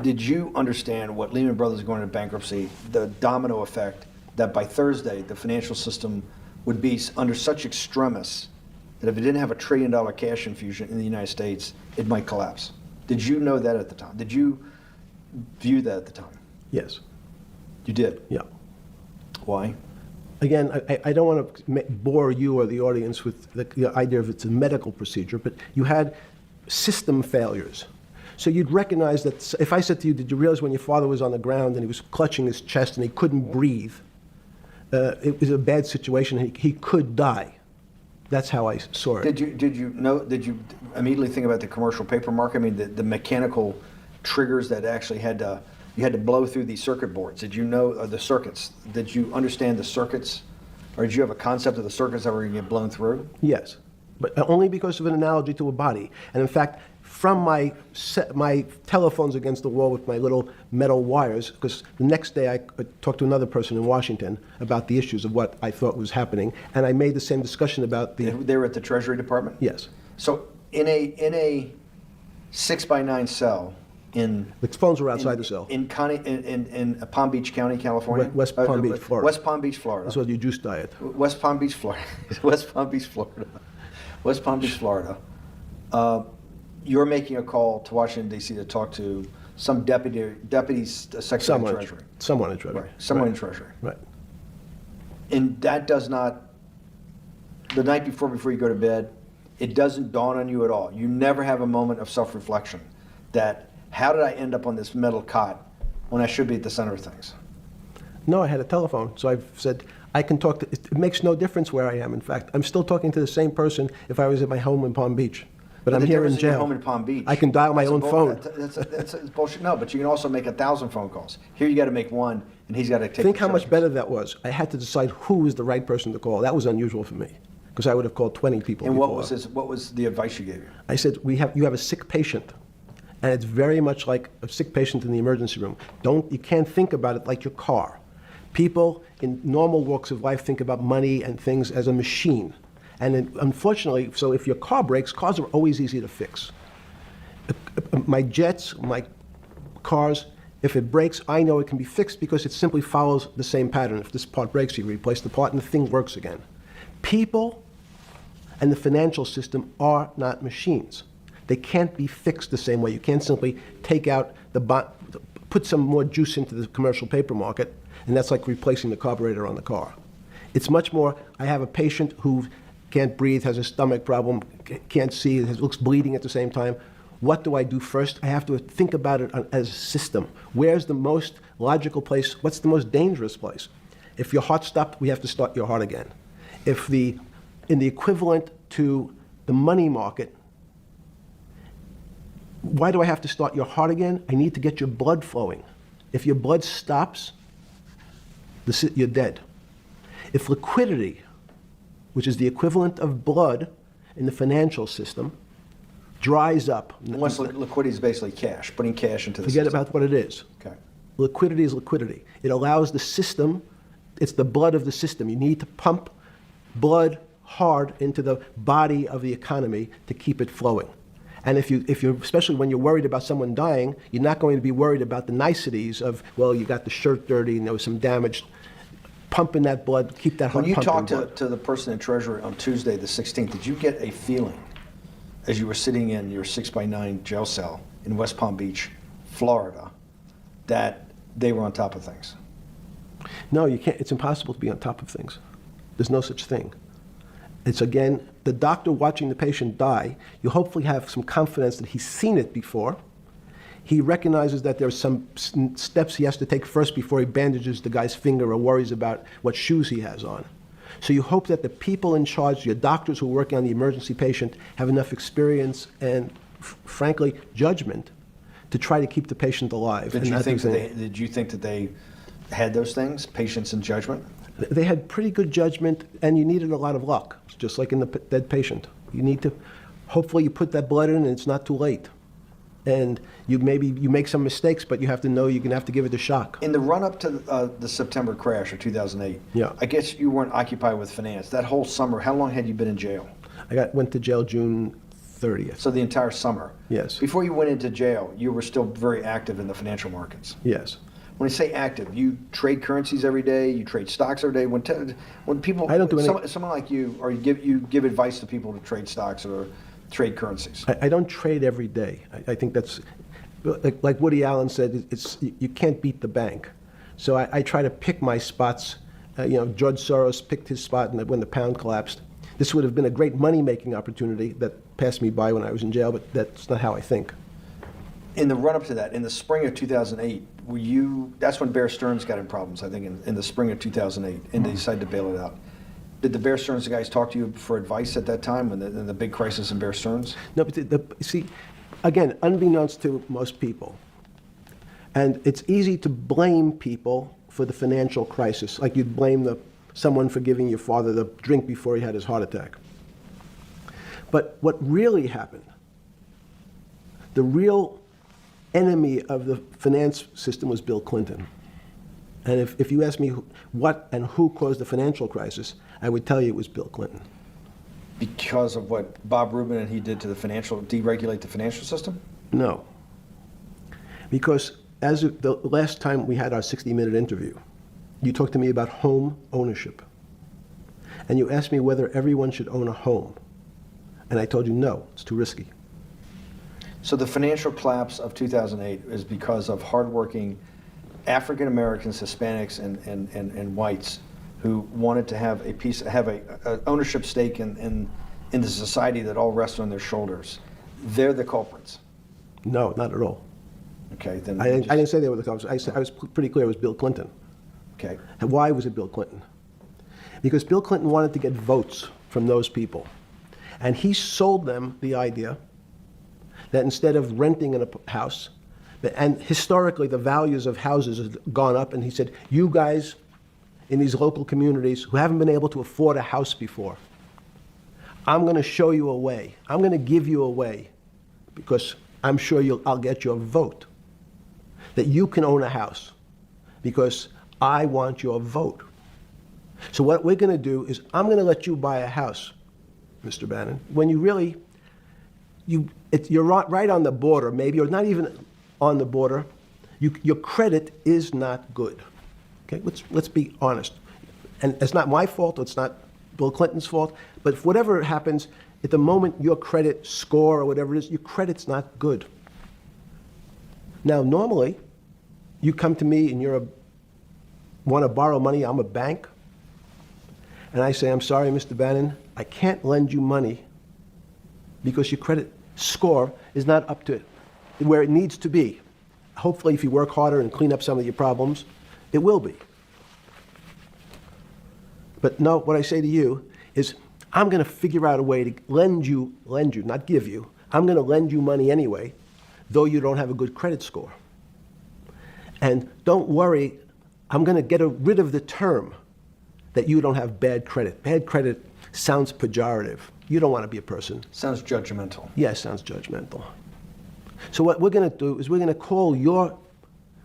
did you understand what Lehman Brothers going into bankruptcy, the domino effect, that by Thursday the financial system would be under such extremis that if it didn't have $1 trillion cash infusion in the United States, it might collapse? Did you know that at the time? Did you view that at the time? Yes. You did? Yeah. Why? Again, I don't want to bore you or the audience with the idea of it's a medical procedure, but you had system failures. So you'd recognize that if I said to you, did you realize when your father was on the ground and he was clutching his chest and he couldn't breathe, It was a bad situation. He could die. That's how I saw it. Did you immediately think about the commercial paper market? I mean, the mechanical triggers that actually you had to blow through these circuit boards. Did you know the circuits? Did you understand the circuits, or did you have a concept of the circuits that were going to get blown through? Yes, but only because of an analogy to a body. And in fact, from my telephones against the wall with my little metal wires, because the next day I talked to another person in Washington about the issues of what I thought was happening, and I made the same discussion about the... They were at the Treasury Department? Yes. So in a 6x9 cell in... The phones were outside the cell. In Palm Beach County, California? West Palm Beach, Florida. West Palm Beach, Florida. That's what your juice diet. West Palm Beach, Florida. West Palm Beach, Florida. West Palm Beach, Florida. You're making a call to Washington, D.C. to talk to some deputy secretary of Treasury. Someone in Treasury. Right. Someone in Treasury. Right. And that does not, the night before you go to bed, it doesn't dawn on you at all. You never have a moment of self-reflection that, how did I end up on this metal cot when I should be at the center of things? No, I had a telephone, so I've said, I can talk to, it makes no difference where I am, in fact. I'm still talking to the same person if I was at my home in Palm Beach. But I'm here in jail. Your home in Palm Beach. I can dial my own phone. That's bullshit. No, but you can also make 1,000 phone calls. Here you got to make one, and he's got to take. Think how much better that was. I had to decide who was the right person to call. That was unusual for me, because I would have called 20 people. And before. what was the advice you gave you? I said, you have a sick patient, and it's very much like a sick patient in the emergency room. You can't think about it like your car. People in normal walks of life think about money and things as a machine. And unfortunately, so if your car breaks, cars are always easy to fix. My jets, my cars, if it breaks, I know it can be fixed because it simply follows the same pattern. If this part breaks, you replace the part and the thing works again. People and the financial system are not machines. They can't be fixed the same way. You can't simply take out put some more juice into the commercial paper market, and that's like replacing the carburetor on the car. It's much more, I have a patient who can't breathe, has a stomach problem, can't see, looks bleeding at the same time. What do I do first? I have to think about it as a system. Where's the most logical place? What's the most dangerous place? If your heart stopped, we have to start your heart again. In the equivalent to the money market, why do I have to start your heart again? I need to get your blood flowing. If your blood stops, you're dead. If liquidity, which is the equivalent of blood in the financial system, dries up. Once liquidity is basically cash, putting cash into the system. system. Forget about what it is. Okay. Liquidity is liquidity. It allows the system, it's the blood of the system. You need to pump blood hard into the body of the economy to keep it flowing. And if you're, especially when you're worried about someone dying, you're not going to be worried about the niceties of, well, you got the shirt dirty and there was some damage. Pumping that blood, keep that heart pumping. When you talked to the person in Treasury on Tuesday, the 16th, did you get a feeling as you were sitting in your 6x9 jail cell in West Palm Beach, Florida, that they were on top of things? No, you can't. It's impossible to be on top of things. There's no such thing. It's, again, the doctor watching the patient die. You hopefully have some confidence that he's seen it before. He recognizes that there's some steps he has to take first before he bandages the guy's finger or worries about what shoes he has on. So you hope that the people in charge, your doctors who are working on the emergency patient, have enough experience and, frankly, judgment to try to keep the patient alive. Did you think that they had those things, patience and judgment? They had pretty good judgment, and you needed a lot of luck, just like in the dead patient. You need to, hopefully you put that blood in and it's not too late. And you make some mistakes, but you have to know you're going to have to give it a shock. In the run-up to the September crash of 2008, yeah. I guess you weren't occupied with finance. That whole summer, how long had you been in jail? Went to jail June 30th. So the entire summer? Yes. Before you went into jail, you were still very active in the financial markets? Yes. When you say active, you trade currencies every day, you trade stocks every day. When people, I don't do any. Someone like you, or you give advice to people to trade stocks or trade currencies. I don't trade every day. I think that's, like Woody Allen said, you can't beat the bank. So I try to pick my spots. George Soros picked his spot when the pound collapsed. This would have been a great money-making opportunity that passed me by when I was in jail, but that's not how I think. In the run-up to that, in the spring of 2008, that's when Bear Stearns got in problems, I think, in the spring of 2008, and they decided to bail it out. Did the Bear Stearns guys talk to you for advice at that time when the big crisis in Bear Stearns? No, but see, again, unbeknownst to most people, and it's easy to blame people for the financial crisis, like you'd blame someone for giving your father the drink before he had his heart attack. But what really happened, the real enemy of the finance system was Bill Clinton. And if you ask me what and who caused the financial crisis, I would tell you it was Bill Clinton. Because of what Bob Rubin and he did to deregulate the financial system? No. Because as of the last time we had our 60-minute interview, you talked to me about home ownership. And you asked me whether everyone should own a home. And I told you, no, it's too risky. So the financial collapse of 2008 is because of hardworking African Americans, Hispanics, and whites who wanted to have a ownership stake in the society that all rests on their shoulders. They're the culprits. No, not at all. Okay, then I didn't say they were the culprits. I was pretty clear it was Bill Clinton. Okay. And why was it Bill Clinton? Because Bill Clinton wanted to get votes from those people. And he sold them the idea that instead of renting in a house, and historically the values of houses have gone up, and he said, you guys in these local communities who haven't been able to afford a house before, I'm going to show you a way. I'm going to give you a way, because I'm sure I'll get your vote, that you can own a house, because I want your vote. So what we're going to do is I'm going to let you buy a house, Mr. Bannon, when you really, you're right on the border, maybe, or not even on the border. Your credit is not good. Okay, let's be honest. And it's not my fault, it's not Bill Clinton's fault, but if whatever happens, at the moment your credit score or whatever it is, your credit's not good. Now, normally, you come to me and want to borrow money, I'm a bank, and I say, I'm sorry, Mr. Bannon, I can't lend you money because your credit score is not up to where it needs to be. Hopefully, if you work harder and clean up some of your problems, it will be. But no, what I say to you is, I'm going to figure out a way to lend you, not give you. I'm going to lend you money anyway, though you don't have a good credit score. And don't worry, I'm going to get rid of the term that you don't have bad credit. Bad credit sounds pejorative. You don't want to be a person. Sounds judgmental. Yes, sounds judgmental. So what we're going to do is we're going to call your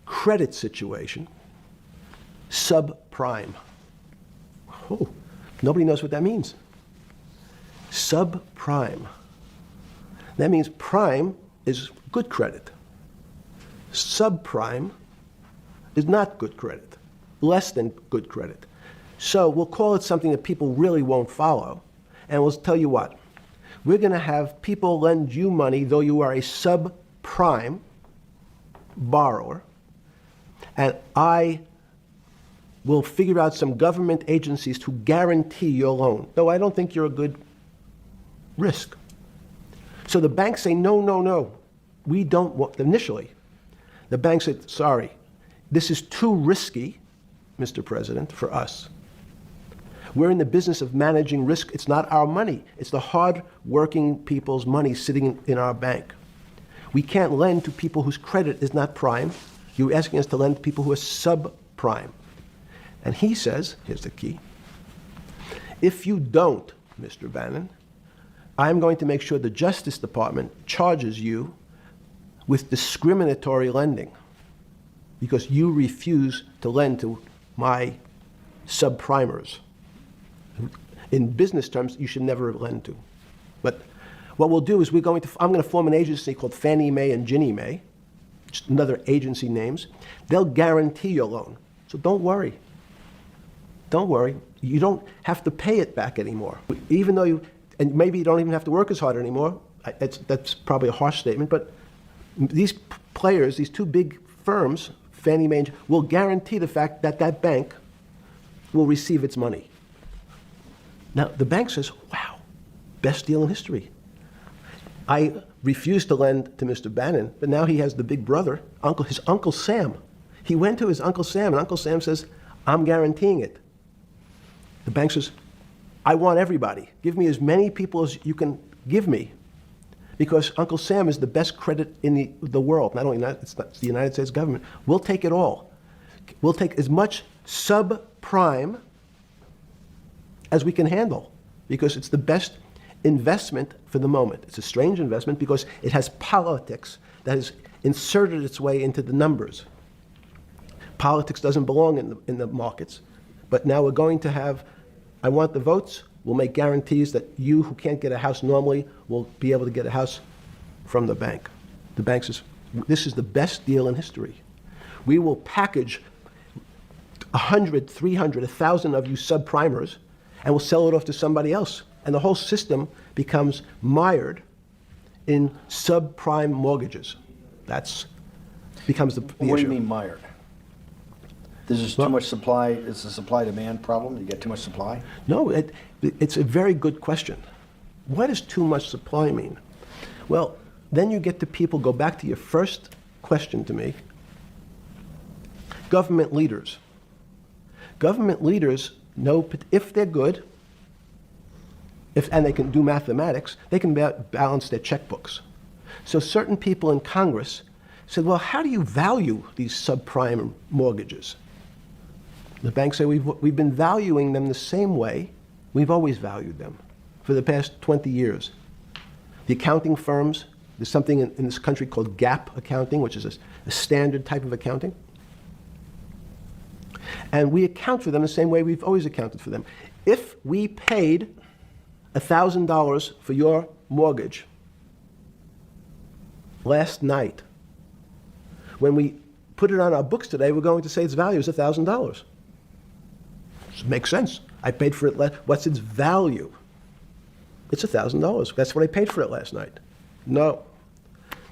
credit situation subprime. Oh, nobody knows what that means. Subprime. That means prime is good credit. Subprime is not good credit, less than good credit. So we'll call it something that people really won't follow. And we'll tell you what, we're going to have people lend you money, though you are a subprime borrower, and I will figure out some government agencies to guarantee your loan, though I don't think you're a good risk. So the banks say, no, no, no, we don't want, initially, the bank said, sorry, this is too risky, Mr. President, for us. We're in the business of managing risk. It's not our money. It's the hard-working people's money sitting in our bank. We can't lend to people whose credit is not prime. You're asking us to lend to people who are subprime. And he says, here's the key, if you don't, Mr. Bannon, I'm going to make sure the Justice Department charges you with discriminatory lending because you refuse to lend to my subprimers. In business terms, you should never lend to. But what we'll do is I'm going to form an agency called Fannie Mae and Ginnie Mae, just another agency names. They'll guarantee your loan. So don't worry. Don't worry. You don't have to pay it back anymore. Even though and maybe you don't even have to work as hard anymore. That's probably a harsh statement, but these players, these two big firms, Fannie Mae, will guarantee the fact that that bank will receive its money. Now, the bank says, wow, best deal in history. I refused to lend to Mr. Bannon, but now he has the big brother, his Uncle Sam. He went to his Uncle Sam, and Uncle Sam says, I'm guaranteeing it. The bank says, I want everybody. Give me as many people as you can give me. Because Uncle Sam is the best credit in the world. Not only that, it's the United States government. We'll take it all. We'll take as much subprime as we can handle, because it's the best investment for the moment. It's a strange investment because it has politics that has inserted its way into the numbers. Politics doesn't belong in the markets. But now we're going to have, I want the votes. We'll make guarantees that you who can't get a house normally will be able to get a house from the bank. The bank says, this is the best deal in history. We will package 100, 300, 1,000 of you subprimers, and we'll sell it off to somebody else. And the whole system becomes mired in subprime mortgages. That's becomes the issue. What do you mean mired? There's just too much supply. It's a supply-demand problem. You get too much supply? No, it's a very good question. What does too much supply mean? Well, then you get to people, go back to your first question to me. Government leaders. Government leaders know if they're good, and they can do mathematics, they can balance their checkbooks. So certain people in Congress said, well, how do you value these subprime mortgages? The banks say, we've been valuing them the same way we've always valued them for the past 20 years. The accounting firms, there's something in this country called GAAP accounting, which is a standard type of accounting. And we account for them the same way we've always accounted for them. If we paid $1,000 for your mortgage last night, when we put it on our books today, we're going to say its value is $1,000. It makes sense. I paid for it. What's its value? It's $1,000. That's what I paid for it last night. No.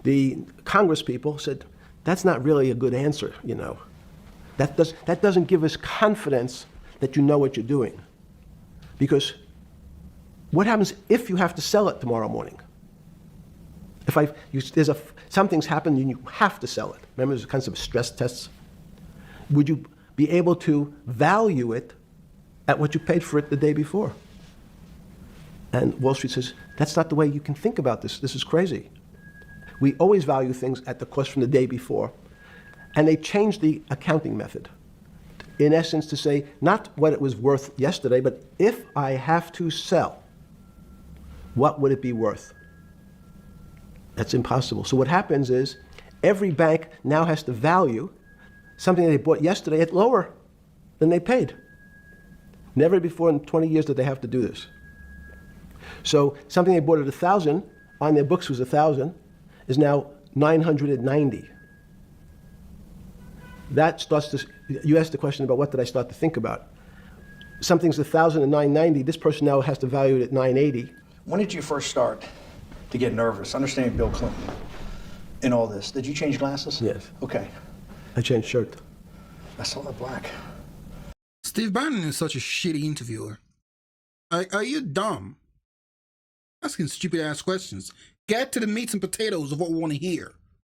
The Congress people said, that's not really a good answer, you know. That doesn't give us confidence that you know what you're doing. Because what happens if you have to sell it tomorrow morning? Something's happened and you have to sell it. Remember, there's kinds of stress tests. Would you be able to value it at what you paid for it the day before? And Wall Street says, that's not the way you can think about this. This is crazy. We always value things at the cost from the day before. And they changed the accounting method, in essence, to say not what it was worth yesterday, but if I have to sell, what would it be worth? That's impossible. So what happens is every bank now has to value something they bought yesterday at lower than they paid. Never before in 20 years did they have to do this. So something they bought at 1,000, on their books was 1,000, is now 990. That starts to, you asked the question about what did I start to think about. Something's 1,000 and 990, this person now has to value it at 980. When did you first start to get nervous, understanding Bill Clinton in all this? Did you change glasses? Yes. Okay. I changed shirt. I saw the black. Steve Bannon is such a shitty interviewer. Are you dumb? Asking stupid ass questions. Get to the meats and potatoes of what we want to hear.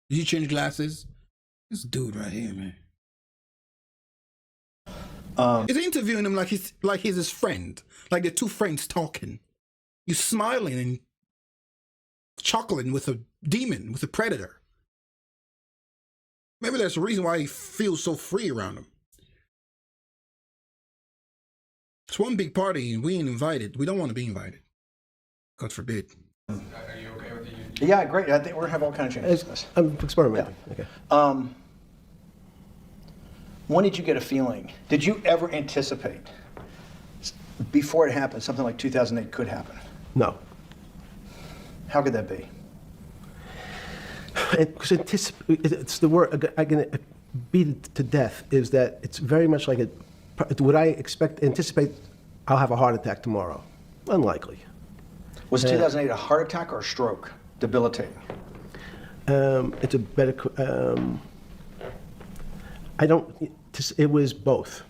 Did you change glasses? This dude right here, man. He's interviewing him like he's his friend. Like they're two friends talking. He's smiling and chuckling with a demon, with a predator. Maybe that's the reason why he feels so free around him. It's one big party and we ain't invited. We don't want to be invited. God forbid. Are you okay with the... Yeah, great. I think we're going to have all kinds of changes. I'm experimenting. Yeah. Okay. When did you get a feeling? Did you ever anticipate, before it happened, something like 2008 could happen? No. How could that be? Because it's the word I can beat it to death, is that it's very much like would I anticipate I'll have a heart attack tomorrow? Unlikely. Was 2008 a heart attack or a stroke? Debilitating? It's a better, it was both.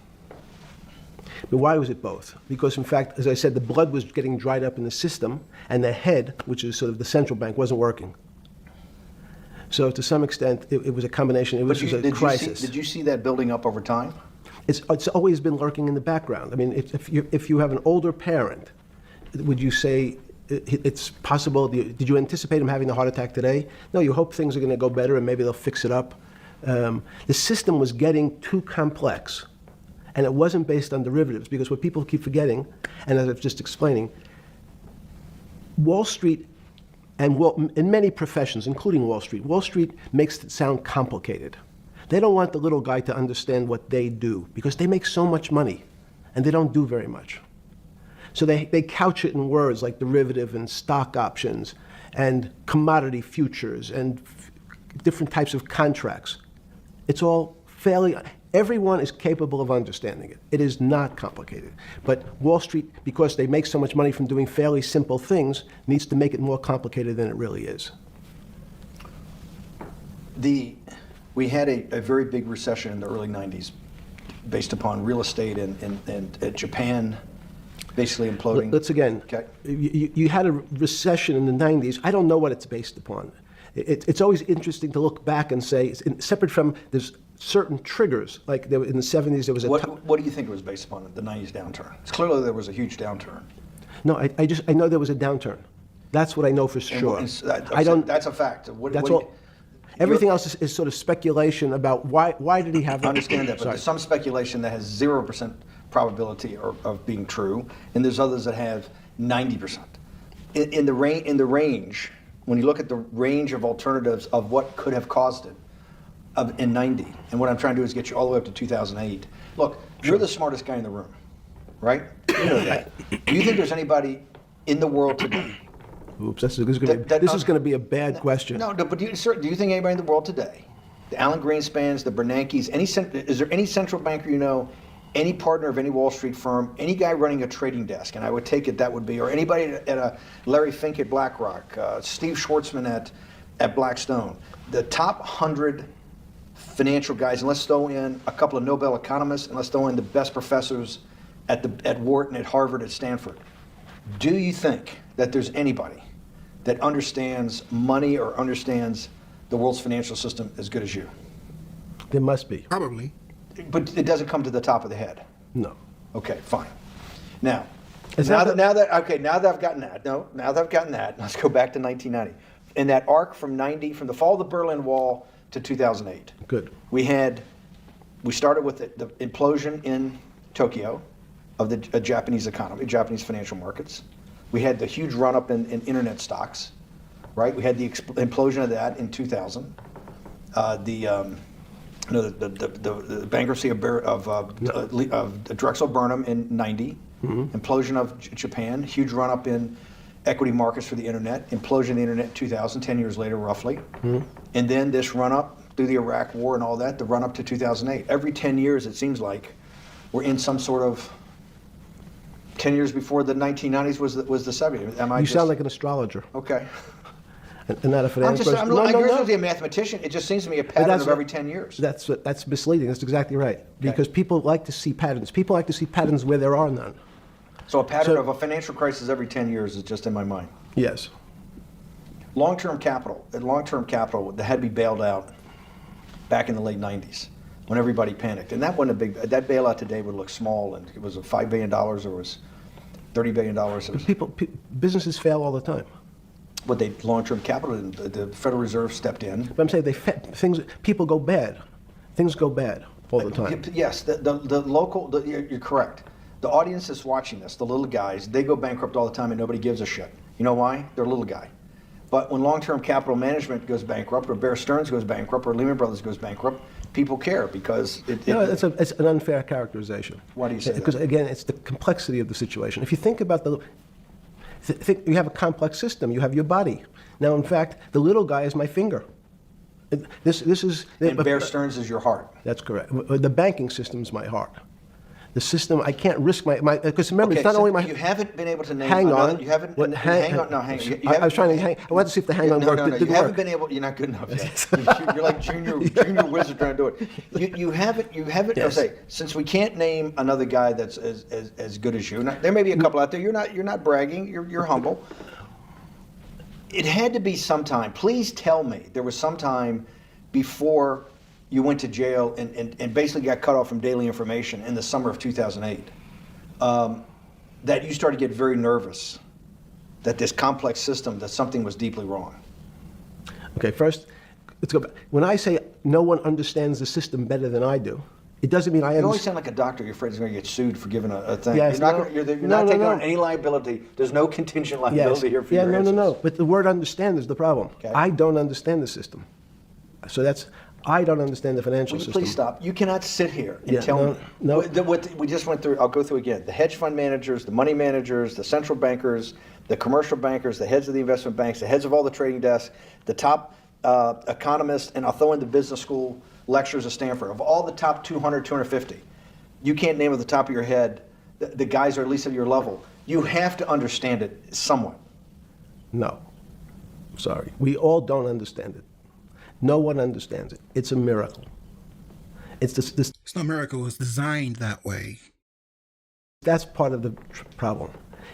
But why was it both? Because in fact, as I said, the blood was getting dried up in the system, and the head, which is sort of the central bank, wasn't working. So to some extent, it was a combination. It was just a crisis. Did you see that building up over time? It's always been lurking in the background. I mean, if you have an older parent, would you say it's possible? Did you anticipate him having a heart attack today? No, you hope things are going to go better and maybe they'll fix it up. The system was getting too complex, and it wasn't based on derivatives, because what people keep forgetting, and as I was just explaining, Wall Street and in many professions, including Wall Street makes it sound complicated. They don't want the little guy to understand what they do, because they make so much money and they don't do very much. So they couch it in words like derivative and stock options and commodity futures and different types of contracts. It's all everyone is capable of understanding it. It is not complicated. But Wall Street, because they make so much money from doing fairly simple things, needs to make it more complicated than it really is. We had a very big recession in the early 90s based upon real estate and Japan basically imploding. Let's again, Okay. you had a recession in the 90s. I don't know what it's based upon. It's always interesting to look back and say, separate from there's certain triggers, like in the 70s there was a... What do you think it was based upon, the 90s downturn? It's clearly there was a huge downturn. No, I know there was a downturn. That's what I know for sure. That's a fact. That's all. Everything else is sort of speculation about why did he have that? I understand that, but there's some speculation that has 0% probability of being true, and there's others that have 90%. In the range, when you look at the range of alternatives of what could have caused it in 90, and what I'm trying to do is get you all the way up to 2008. Look, you're the smartest guy in the room, right? You know that. Do you think there's anybody in the world today? Oops, this is going to be a bad question. No, but do you think anybody in the world today, the Alan Greenspans, the Bernankes, is there any central banker you know, any partner of any Wall Street firm, any guy running a trading desk, and I would take it that would be, or anybody at a Larry Fink at BlackRock, Steve Schwartzman at Blackstone, the top 100 financial guys, and let's throw in a couple of Nobel economists, and let's throw in the best professors at Wharton, at Harvard, at Stanford. Do you think that there's anybody that understands money or understands the world's financial system as good as you? There must be. Probably. But it doesn't come to the top of the head. No. Okay, fine. Now I've gotten that, let's go back to 1990. In that arc from the fall of the Berlin Wall to 2008. Good. We started with the implosion in Tokyo of the Japanese economy, Japanese financial markets. We had the huge run-up in internet stocks, right? We had the implosion of that in 2000. The bankruptcy of Drexel Burnham in 90. Mm-hmm. Implosion of Japan, huge run-up in equity markets for the internet, implosion of the internet in 2000, 10 years later roughly. Mm-hmm. And then this run-up through the Iraq War and all that, the run-up to 2008. Every 10 years, it seems like, we're in some sort of 10 years before the 1990s was the 70s. You sound like an astrologer. Okay. And not a finance person. I'm not a mathematician. It just seems to me a pattern of every 10 years. That's misleading. That's exactly right. Okay. Because people like to see patterns. People like to see patterns where there are none. So a pattern of a financial crisis every 10 years is just in my mind. Yes. Long-term capital that had to be bailed out back in the late 90s when everybody panicked. And that wasn't that bailout today would look small, and it was $5 billion or was $30 billion. Businesses fail all the time. But long-term capital, the Federal Reserve stepped in. But I'm saying people go bad. Things go bad all the time. Yes, you're correct. The audience that's watching this, the little guys, they go bankrupt all the time and nobody gives a shit. You know why? They're a little guy. But when long-term capital management goes bankrupt, or Bear Stearns goes bankrupt, or Lehman Brothers goes bankrupt, people care because it's an unfair characterization. Why do you say that? Because again, it's the complexity of the situation. If you think about you have a complex system. You have your body. Now, in fact, the little guy is my finger. This is. And Bear Stearns is your heart. That's correct. The banking system is my heart. The system, I can't risk my because remember, it's not only my. You haven't been able to name. Hang on. You haven't. Hang on. I was trying to hang. I wanted to see if the hang on worked. No, you haven't been able. You're not good enough yet. You're like junior wizard trying to do it. You haven't. Yes. I'll say, since we can't name another guy that's as good as you. Now, there may be a couple out there. You're not bragging. You're humble. It had to be sometime. Please tell me there was some time before you went to jail and basically got cut off from daily information in the summer of 2008 that you started to get very nervous that this complex system, that something was deeply wrong. Okay, first, let's go back. When I say no one understands the system better than I do, it doesn't mean I You always understand. sound like a doctor. You're afraid he's going to get sued for giving a thing. Yes, you're not, no. you're No, not no, taking no. on any liability. There's no contingent liability here for Yeah, your no, answers. no, no. But the word understand is the problem. Okay. I don't understand the system. So I don't understand the financial Will you system. please stop? You cannot sit here and Yeah, tell no, me. no. What we just went through, I'll go through again. The hedge fund managers, the money managers, the central bankers, the commercial bankers, the heads of the investment banks, the heads of all the trading desks, the top economists, and I'll throw in the business school lecturers at Stanford. Of all the top 200, 250, you can't name at the top of your head the guys are at least at your level. You have to understand it somewhat. No. Sorry. We all don't understand it. No one understands it. It's a miracle. It's this It's not a miracle. It's designed that way. that's part of the problem.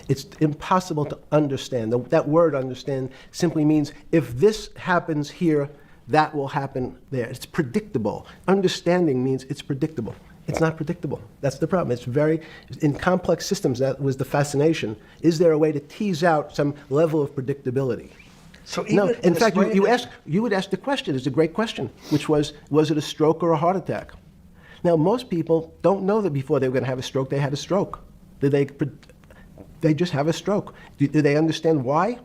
It's impossible to understand. That word understand simply means if this happens here, that will happen there. It's predictable. Understanding means it's predictable. It's not predictable. That's the problem. It's very, in complex systems, that was the fascination. Is there a way to tease out some level of predictability? So even No, in the fact, spring- you would ask the question, it's a great question, which was it a stroke or a heart attack? Now, most people don't know that before they were going to have a stroke, they had a stroke. They just have a stroke. Do they understand why?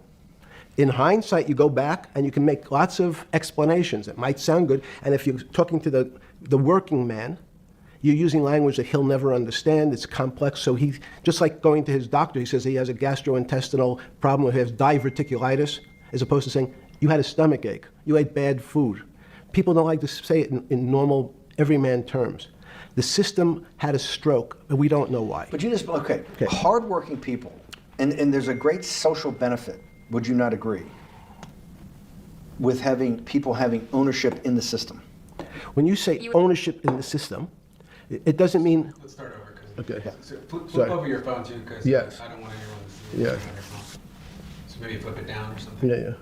In hindsight, you go back and you can make lots of explanations. It might sound good, and if you're talking to the working man, you're using language that he'll never understand. It's complex, so he, just like going to his doctor, he says he has a gastrointestinal problem, or he has diverticulitis, as opposed to saying, you had a stomach ache, you ate bad food. People don't like to say it in normal, everyman terms. The system had a stroke, and we don't know why. But you just, okay, Okay. hardworking people, and there's a great social benefit, would you not agree, with having people having ownership in the system? When you say ownership in the system, it doesn't mean, Let's start over. 'Cause Okay. So flip Sorry. over your phone too, because Yes. I don't want anyone to see Yes. what's on your phone. So maybe flip it down or something. yeah,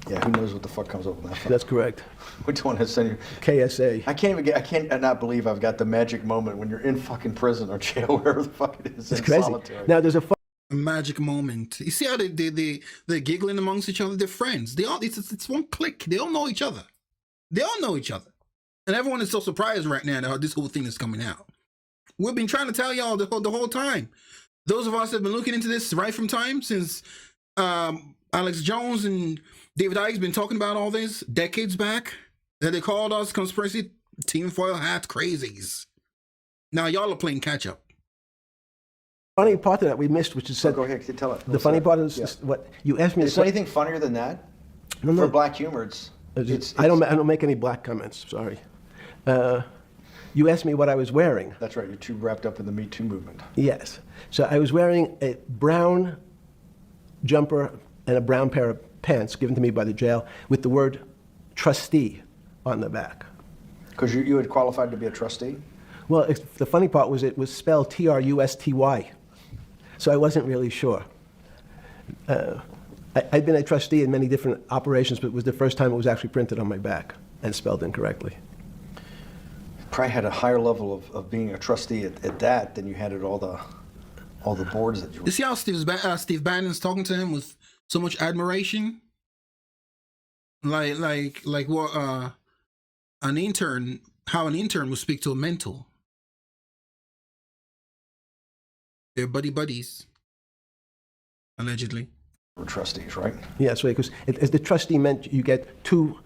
Yeah, who knows what the fuck comes up with that? that's correct. Which one has sent you? KSA. I can't not believe I've got the magic moment when you're in fucking prison or jail, wherever the fuck it is, It's in crazy. solitary. Now, there's a A magic moment. You see how they're giggling amongst each other? They're friends. They all it's one clique. They all know each other. They all know each other. And everyone is so surprised right now that this whole thing is coming out. We've been trying to tell y'all the whole time. Those of us that have been looking into this right from time since Alex Jones and David Icke's been talking about all this decades back, that they called us conspiracy tinfoil hat crazies. Now y'all are playing catch up. funny part of that we missed, which is said, Go ahead, tell it. the funny part is Yeah. what you asked me. Is there anything funnier than that? No, no. For black humor, it's I don't make any black comments. Sorry. You asked me what I was wearing. That's right, you're too wrapped up in the Me Too movement. Yes. So I was wearing a brown jumper and a brown pair of pants given to me by the jail with the word trustee on the back. Because you had qualified to be a trustee? Well, the funny part was it was spelled Trusty, so I wasn't really sure. I'd been a trustee in many different operations, but it was the first time it was actually printed on my back and spelled incorrectly. Probably had a higher level of being a trustee at that than you had at all the boards that you You were. see how Steve Bannon's talking to him with so much admiration? Like what how an intern would speak to a mentor. They're buddies, allegedly. Were trustees, right? Yeah, that's right, because as the trustee meant you get two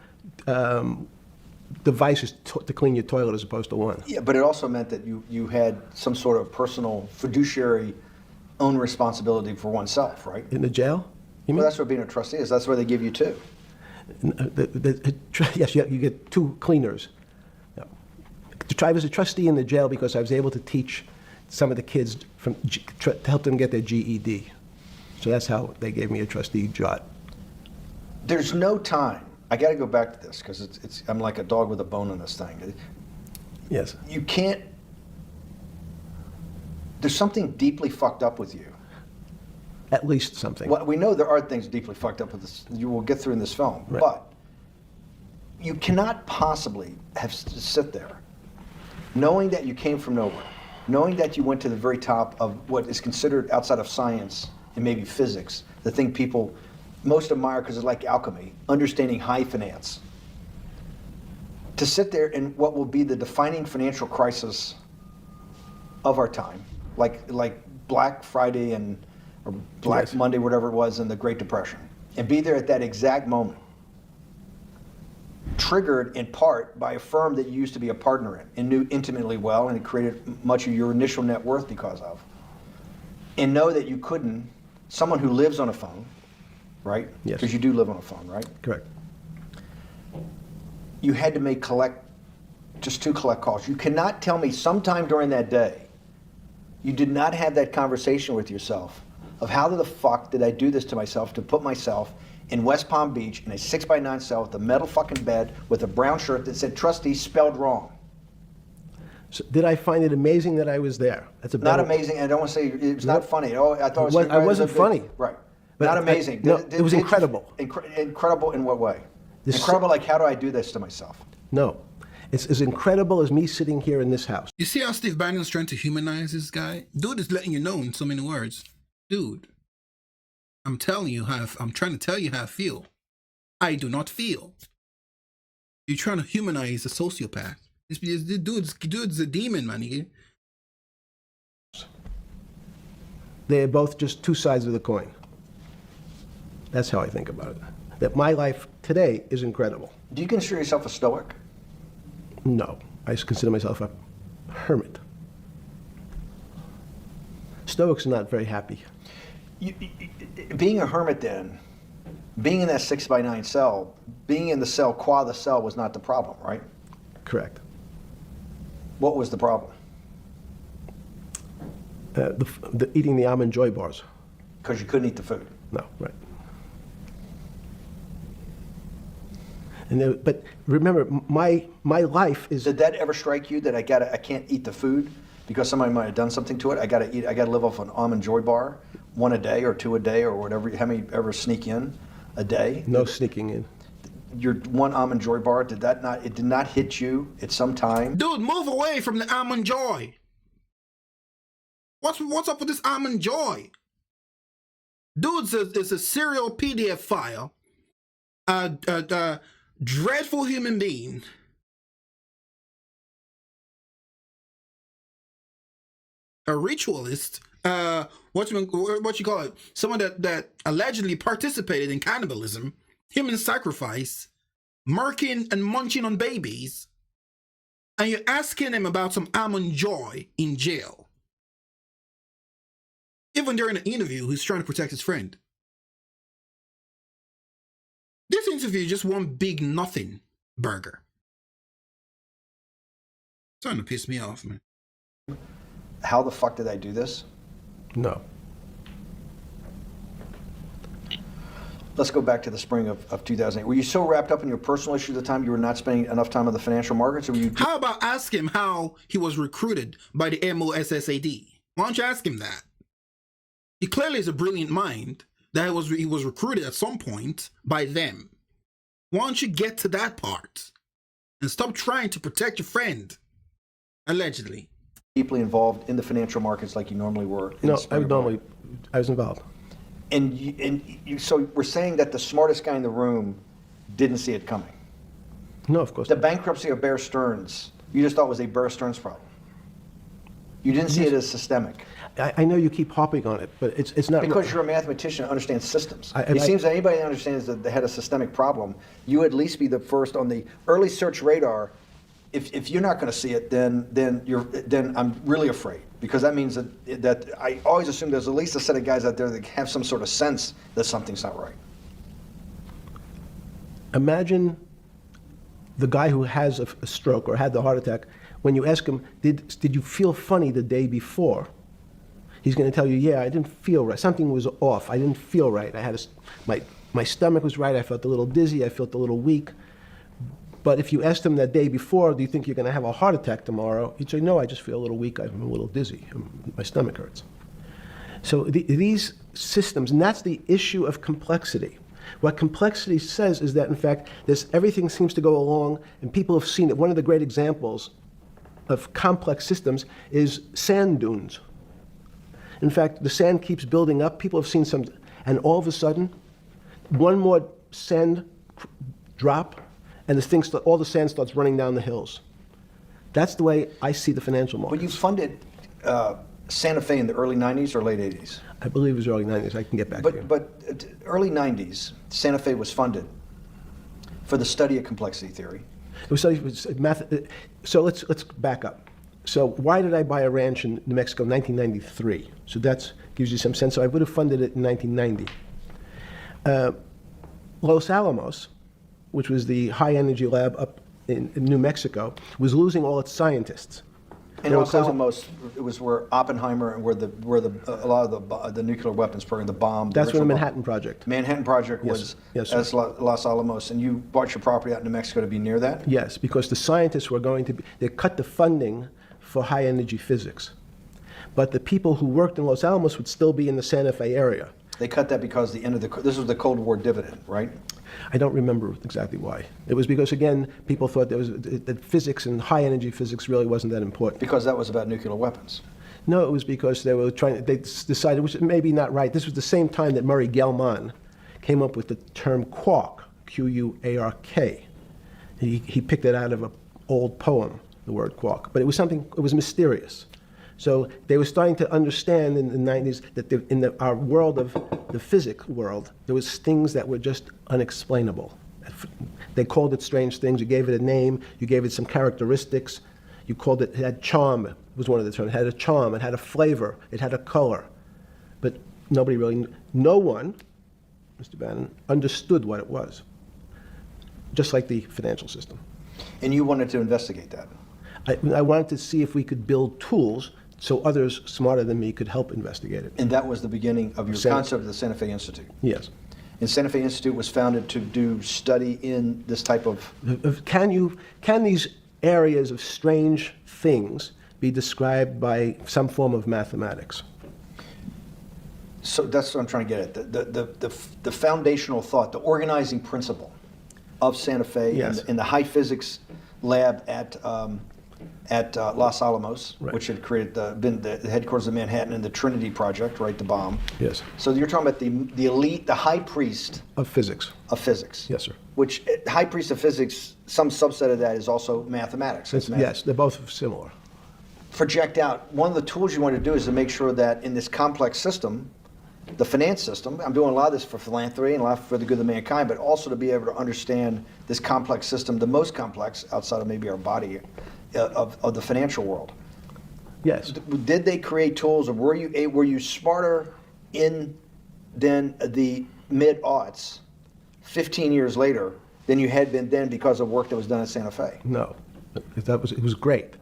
devices to clean your toilet as opposed to one. Yeah, but it also meant that you had some sort of personal fiduciary own responsibility for oneself, right? In the jail? You mean? Well, that's what being a trustee is. That's why they give you two. Yes, you get two cleaners. Yeah. I was a trustee in the jail because I was able to teach some of the kids to help them get their GED. So that's how they gave me a trustee job. There's no time. I got to go back to this because I'm like a dog with a bone in this thing. Yes. You can't. There's something deeply fucked up with you at least something. Well, we know there are things deeply fucked up with this. You will get through in this film, Right. but you cannot possibly sit there, knowing that you came from nowhere, knowing that you went to the very top of what is considered outside of science and maybe physics, the thing people most admire because it's like alchemy, understanding high finance. To sit there in what will be the defining financial crisis of our time, like Black Friday or Black Yes. Monday, whatever it was in the Great Depression, and be there at that exact moment, triggered in part by a firm that you used to be a partner in and knew intimately well, and it created much of your initial net worth because of, and know that you couldn't, someone who lives on a phone, right? Yes. Because you do live on a phone, right? Correct. You had to make just 2 collect calls. You cannot tell me sometime during that day you did not have that conversation with yourself of how the fuck did I do this to myself to put myself in West Palm Beach in a 6x9 cell with a metal fucking bed with a brown shirt that said trustee spelled wrong. So did I find it amazing that I was there? That's a Not better- amazing. I don't want to say it was not funny. Oh, I thought it was. I wasn't funny. Right. But Not I- amazing. no, it was incredible. Incredible in what way? This- Incredible like how do I do this to myself? No. It's as incredible as me sitting here in this house. You see how Steve Bannon's trying to humanize this guy? Dude is letting you know in so many words. Dude, I'm telling you I'm trying to tell you how I feel. I do not feel. You're trying to humanize a sociopath. This dude's a demon, man. They're both just 2 sides of the coin. That's how I think about it. That my life today is incredible. Do you consider yourself a stoic? No, I consider myself a hermit. Stoics are not very happy. Being a hermit then, being in that 6x9 cell, being in the cell qua the cell was not the problem, right? Correct. What was the problem? Eating the almond joy bars. Because you couldn't eat the food. No, right. But remember, my life is. Did that ever strike you that I can't eat the food because somebody might have done something to it? I gotta live off an almond joy bar, 1 a day or 2 a day or whatever. How many ever sneak in a day? No sneaking in. Your 1 almond joy bar, it did not hit you at some time? Dude, move away from the almond joy. What's up with this almond joy? Dude's is a serial PDF file. Dreadful human being. A ritualist. What you call it? Someone that allegedly participated in cannibalism, human sacrifice, murking and munching on babies, and you're asking him about some almond joy in jail. Even during an interview, he's trying to protect his friend. This interview is just one big nothing burger. It's starting to piss me off, man. How the fuck did I do this? No. Let's go back to the spring of 2008. Were you so wrapped up in your personal issues at the time you were not spending enough time on the financial markets, or were you? How about ask him how he was recruited by the MOSSAD? Why don't you ask him that? He clearly is a brilliant mind that he was recruited at some point by them. Why don't you get to that part and stop trying to protect your friend? Allegedly. Deeply involved in the financial markets like you normally were? in No, the spring of I was involved. So we're saying that the smartest guy in the room didn't see it coming. No, of course The not. bankruptcy of Bear Stearns, you just thought was a Bear Stearns problem. You didn't see it as systemic. I know you keep harping on it, but it's not. Because you're a mathematician and understands systems. I- It seems that anybody that understands that they had a systemic problem, you at least be the first on the early search radar. If you're not going to see it, then I'm really afraid, because that means that I always assume there's at least a set of guys out there that have some sort of sense that something's not right. Imagine the guy who has a stroke or had the heart attack. When you ask him, did you feel funny the day before? He's going to tell you, yeah, I didn't feel right. Something was off. I didn't feel right. I had my stomach was right. I felt a little dizzy. I felt a little weak. But if you asked him that day before, do you think you're going to have a heart attack tomorrow? He'd say, no, I just feel a little weak. I'm a little dizzy. My stomach hurts. So these systems, and that's the issue of complexity. What complexity says is that, in fact, everything seems to go along, and people have seen it. One of the great examples of complex systems is sand dunes. In fact, the sand keeps building up. People have seen some, and all of a sudden, one more sand drop, and all the sand starts running down the hills. That's the way I see the financial markets. But you funded Santa Fe in the early 90s or late 80s? I believe it was early 90s. I can get back to you. But early 90s, Santa Fe was funded for the study of complexity theory. So let's back up. So why did I buy a ranch in New Mexico in 1993? So that gives you some sense. So I would have funded it in 1990. Los Alamos, which was the high energy lab up in New Mexico, was losing all its scientists. And Los Alamos, it was where Oppenheimer and where a lot of the nuclear weapons program, the bomb. That's where the original Manhattan Project. Manhattan Project Yes. was Yes, sir. Los Alamos, and you bought your property out in New Mexico to be near that? Yes, because the scientists were they cut the funding for high energy physics. But the people who worked in Los Alamos would still be in the Santa Fe area. They cut that because this was the Cold War dividend, right? I don't remember exactly why. It was because, again, people thought that physics and high energy physics really wasn't that important. Because that was about nuclear weapons. No, it was because they decided, which may be not right. This was the same time that Murray Gell-Mann came up with the term quark, Q-U-A-R-K. He picked it out of an old poem, the word quark. But it was mysterious. So they were starting to understand in the 90s that in our world of the physics world, there was things that were just unexplainable. They called it strange things. You gave it a name. You gave it some characteristics. You called it had charm, was one of the terms. It had a charm. It had a flavor. It had a color. But no one, Mr. Bannon, understood what it was. Just like the financial system. And you wanted to investigate that? I wanted to see if we could build tools so others smarter than me could help investigate it. And that was the beginning of your concept of the Santa Fe Institute? Yes. And Santa Fe Institute was founded to do study in this type of... Can these areas of strange things be described by some form of mathematics? So that's what I'm trying to get at. The foundational thought, the organizing principle of Santa Fe Yes. in the high physics lab at Los Alamos, Right. which had been the headquarters of Manhattan and the Trinity Project, right, the bomb. Yes. So you're talking about the elite, the high priest Of physics. of physics. Yes, sir. Which, high priest of physics, some subset of that is also mathematics. It's math. Yes, they're both similar. Project out. One of the tools you want to do is to make sure that in this complex system, the finance system, I'm doing a lot of this for philanthropy and a lot for the good of mankind, but also to be able to understand this complex system, the most complex outside of maybe our body, of the financial world. Yes. Did they create tools, or were you smarter in then the mid-aughts, 15 years later, than you had been then because of work that was done at Santa Fe? No. It was great.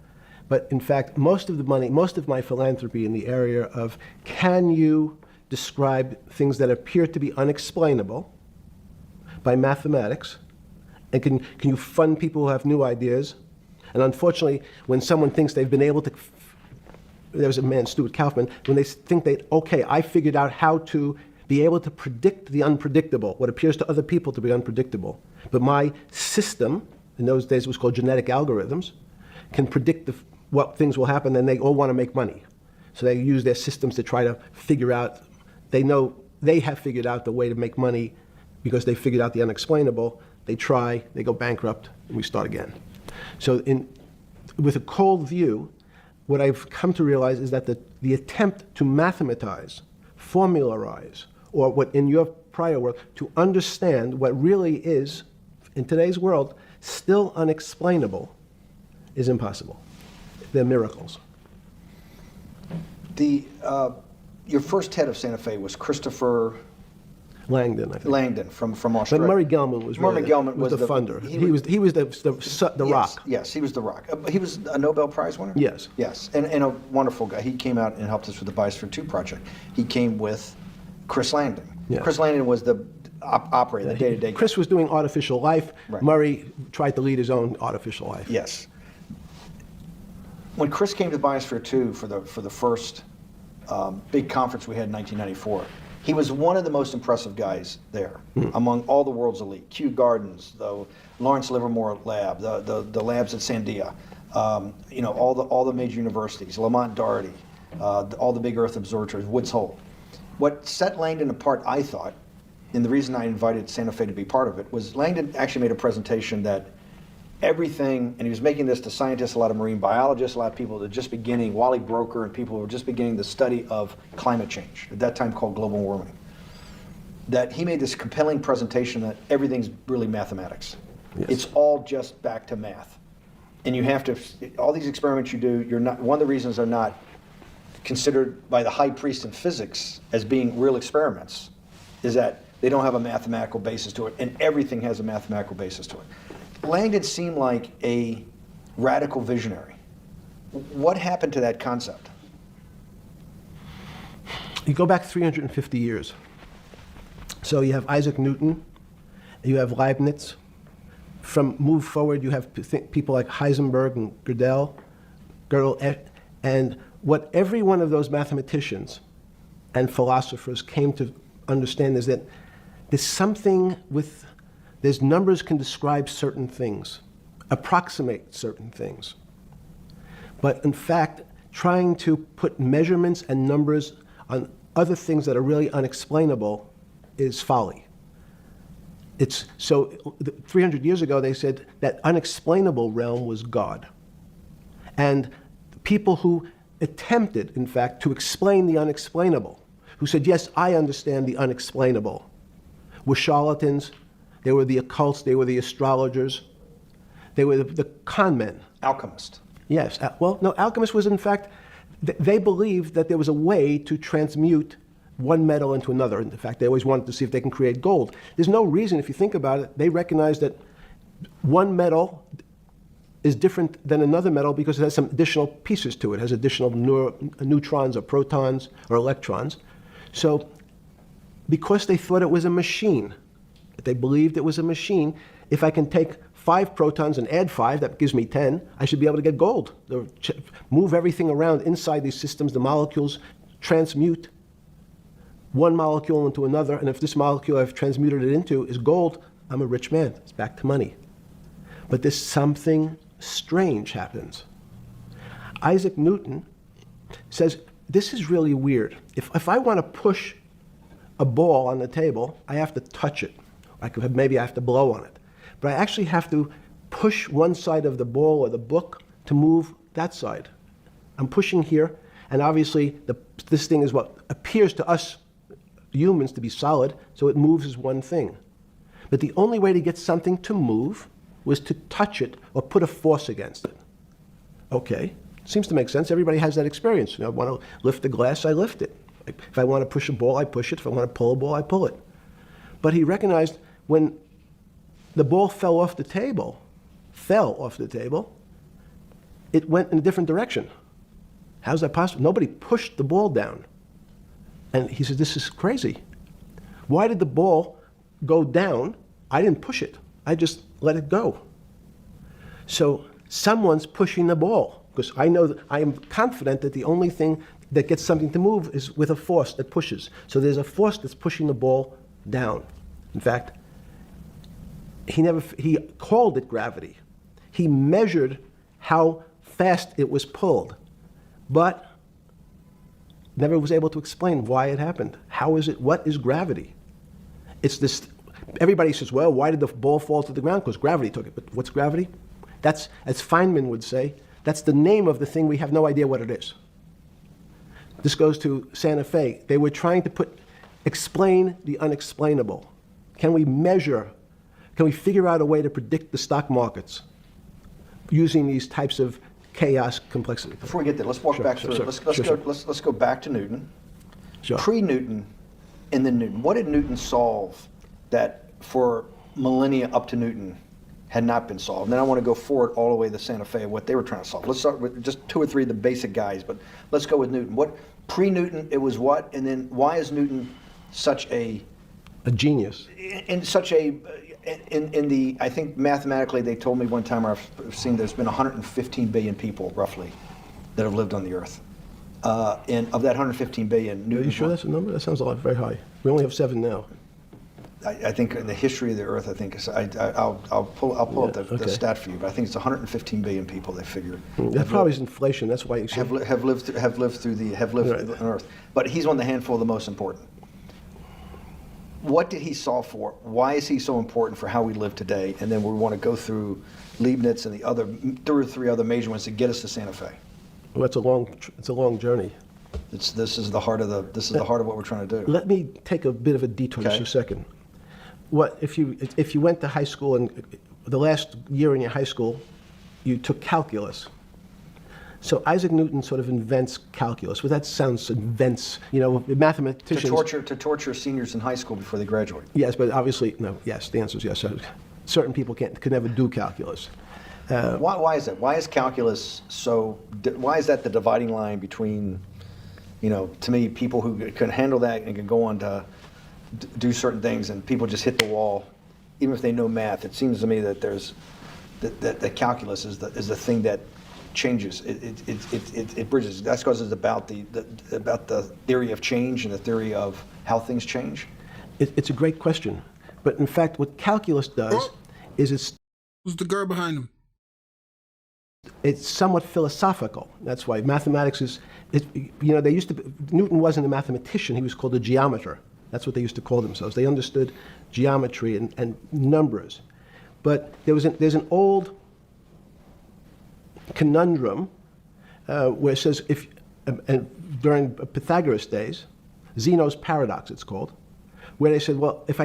But in fact, most of the money, most of my philanthropy in the area of can you describe things that appear to be unexplainable by mathematics, and can you fund people who have new ideas? And unfortunately, when someone thinks they've been able to, there was a man, Stuart Kaufman, when they think okay, I figured out how to be able to predict the unpredictable, what appears to other people to be unpredictable. But my system, in those days it was called genetic algorithms, can predict what things will happen, and they all want to make money. So they use their systems to try to figure out, they know they have figured out the way to make money because they figured out the unexplainable. They try, they go bankrupt, and we start again. So with a cold view, what I've come to realize is that the attempt to mathematize, formularize, or what in your prior world, to understand what really is, in today's world, still unexplainable, is impossible. They're miracles. Your first head of Santa Fe was Christopher Langdon, I think. Langdon from But Australia. Murray Gell-Mann was Murray really Gell-Mann was the funder. He was the yes, rock. Yes, he was the rock. He was a Nobel Prize winner? Yes. Yes, and a wonderful guy. He came out and helped us with the Biosphere 2 project. He came with Chris Langdon. Yeah. Chris Langdon was the operator, the day-to-day guy. Chris was doing artificial life. Right. Murray tried to lead his own artificial life. Yes. When Chris came to Biosphere 2 for the first big conference we had in 1994. He was one of the most impressive guys there, among all the world's elite. Kew Gardens, the Lawrence Livermore Lab, the labs at Sandia, all the major universities, Lamont Doherty, all the big Earth observatories, Woods Hole. What set Langdon apart, I thought, and the reason I invited Santa Fe to be part of it, was Langdon actually made a presentation that everything, and he was making this to scientists, a lot of marine biologists, a lot of people that were just beginning, Wally Broker and people who were just beginning the study of climate change, at that time called global warming. That he made this compelling presentation that everything's really mathematics. Yes. It's all just back to math. And you have to, all these experiments you do, you're not, one of the reasons they're not considered by the high priest in physics as being real experiments is that they don't have a mathematical basis to it, and everything has a mathematical basis to it. Langdon seemed like a radical visionary. What happened to that concept? You go back 350 years. So you have Isaac Newton, you have Leibniz. From move forward, you have people like Heisenberg and Gödel, and what every one of those mathematicians and philosophers came to understand is that there's something with, there's numbers can describe certain things, approximate certain things. But in fact, trying to put measurements and numbers on other things that are really unexplainable is folly. It's, so 300 years ago, they said that unexplainable realm was God. And people who attempted, in fact, to explain the unexplainable, who said, yes, I understand the unexplainable, were charlatans, they were the occults, they were the astrologers, they were the con men. Alchemist. Yes, well, no, alchemist was in fact, they believed that there was a way to transmute one metal into another. In fact, they always wanted to see if they can create gold. There's no reason, if you think about it, they recognize that one metal is different than another metal because it has some additional pieces to it. It has additional neutrons or protons or electrons. So because they thought it was a machine, that they believed it was a machine, if I can take 5 protons and add 5, that gives me 10, I should be able to get gold. Move everything around inside these systems, the molecules transmute one molecule into another, and if this molecule I've transmuted it into is gold, I'm a rich man. It's back to money. But there's something strange happens. Isaac Newton says, this is really weird. If I want to push a ball on the table, I have to touch it. Maybe I have to blow on it. But I actually have to push one side of the ball or the book to move that side. I'm pushing here, and obviously this thing is what appears to us humans to be solid, so it moves as one thing. But the only way to get something to move was to touch it or put a force against it. Okay, seems to make sense. Everybody has that experience. You know, I want to lift a glass, I lift it. If I want to push a ball, I push it. If I want to pull a ball, I pull it. But he recognized when the ball fell off the table, it went in a different direction. How's that possible? Nobody pushed the ball down. And he said, this is crazy. Why did the ball go down? I didn't push it. I just let it go. So someone's pushing the ball, because I know that I am confident that the only thing that gets something to move is with a force that pushes. So there's a force that's pushing the ball down. In fact, he called it gravity. He measured how fast it was pulled, but never was able to explain why it happened. How is it? What is gravity? It's this, everybody says, well, why did the ball fall to the ground? Because gravity took it. But what's gravity? That's, as Feynman would say, that's the name of the thing. We have no idea what it is. This goes to Santa Fe. They were trying to explain the unexplainable. Can we measure, can we figure out a way to predict the stock markets using these types of chaos complexity? Before we get there, let's walk back through it. Let's go back to Newton. Sure. Pre-Newton and then Newton. What did Newton solve that for millennia up to Newton had not been solved? And then I want to go forward all the way to Santa Fe, what they were trying to solve. Let's start with just 2 or 3 of the basic guys, but let's go with Newton. What pre-Newton, it was what? And then why is Newton such a genius? In such a, in the, I think mathematically they told me one time, I've seen there's been 115 billion people roughly that have lived on the earth. And of that 115 billion, Are you Newton's sure one. that's a number? That sounds a lot very high. We only have 7 now. I think in the history of the Earth, I think I'll pull up the okay. stat for you, but I think it's 115 billion people they figure That probably is inflation. That's why you see. have lived on Earth. But he's one of the handful of the most important. What did he solve for? Why is he so important for how we live today? And then we want to go through Leibniz and the other 2 or 3 other major ones to get us to Santa Fe. Well, it's a long journey. This is the heart of what we're trying to do. Let me take a bit of a detour just Okay. a second. What if you went to high school and the last year in your high school, you took calculus. So Isaac Newton sort of invents calculus. Well, that sounds invents. Mathematicians. To torture seniors in high school before they graduate. Yes, but obviously no. Yes, the answer is yes. Certain people could never do calculus. Why is that? Why is calculus so? Why is that the dividing line between, to me, people who can handle that and can go on to do certain things, and people just hit the wall, even if they know math? It seems to me that that calculus is the thing that changes. It bridges. That's because it's about the theory of change and the theory of how things change. It's a great question, but in fact, what calculus does is Who's the girl behind him? it's somewhat philosophical. That's why mathematics is. Newton wasn't a mathematician. He was called a geometer. That's what they used to call themselves. They understood geometry and numbers. But there's an old conundrum where it says during Pythagoras' days, Zeno's paradox it's called, where they said, well, if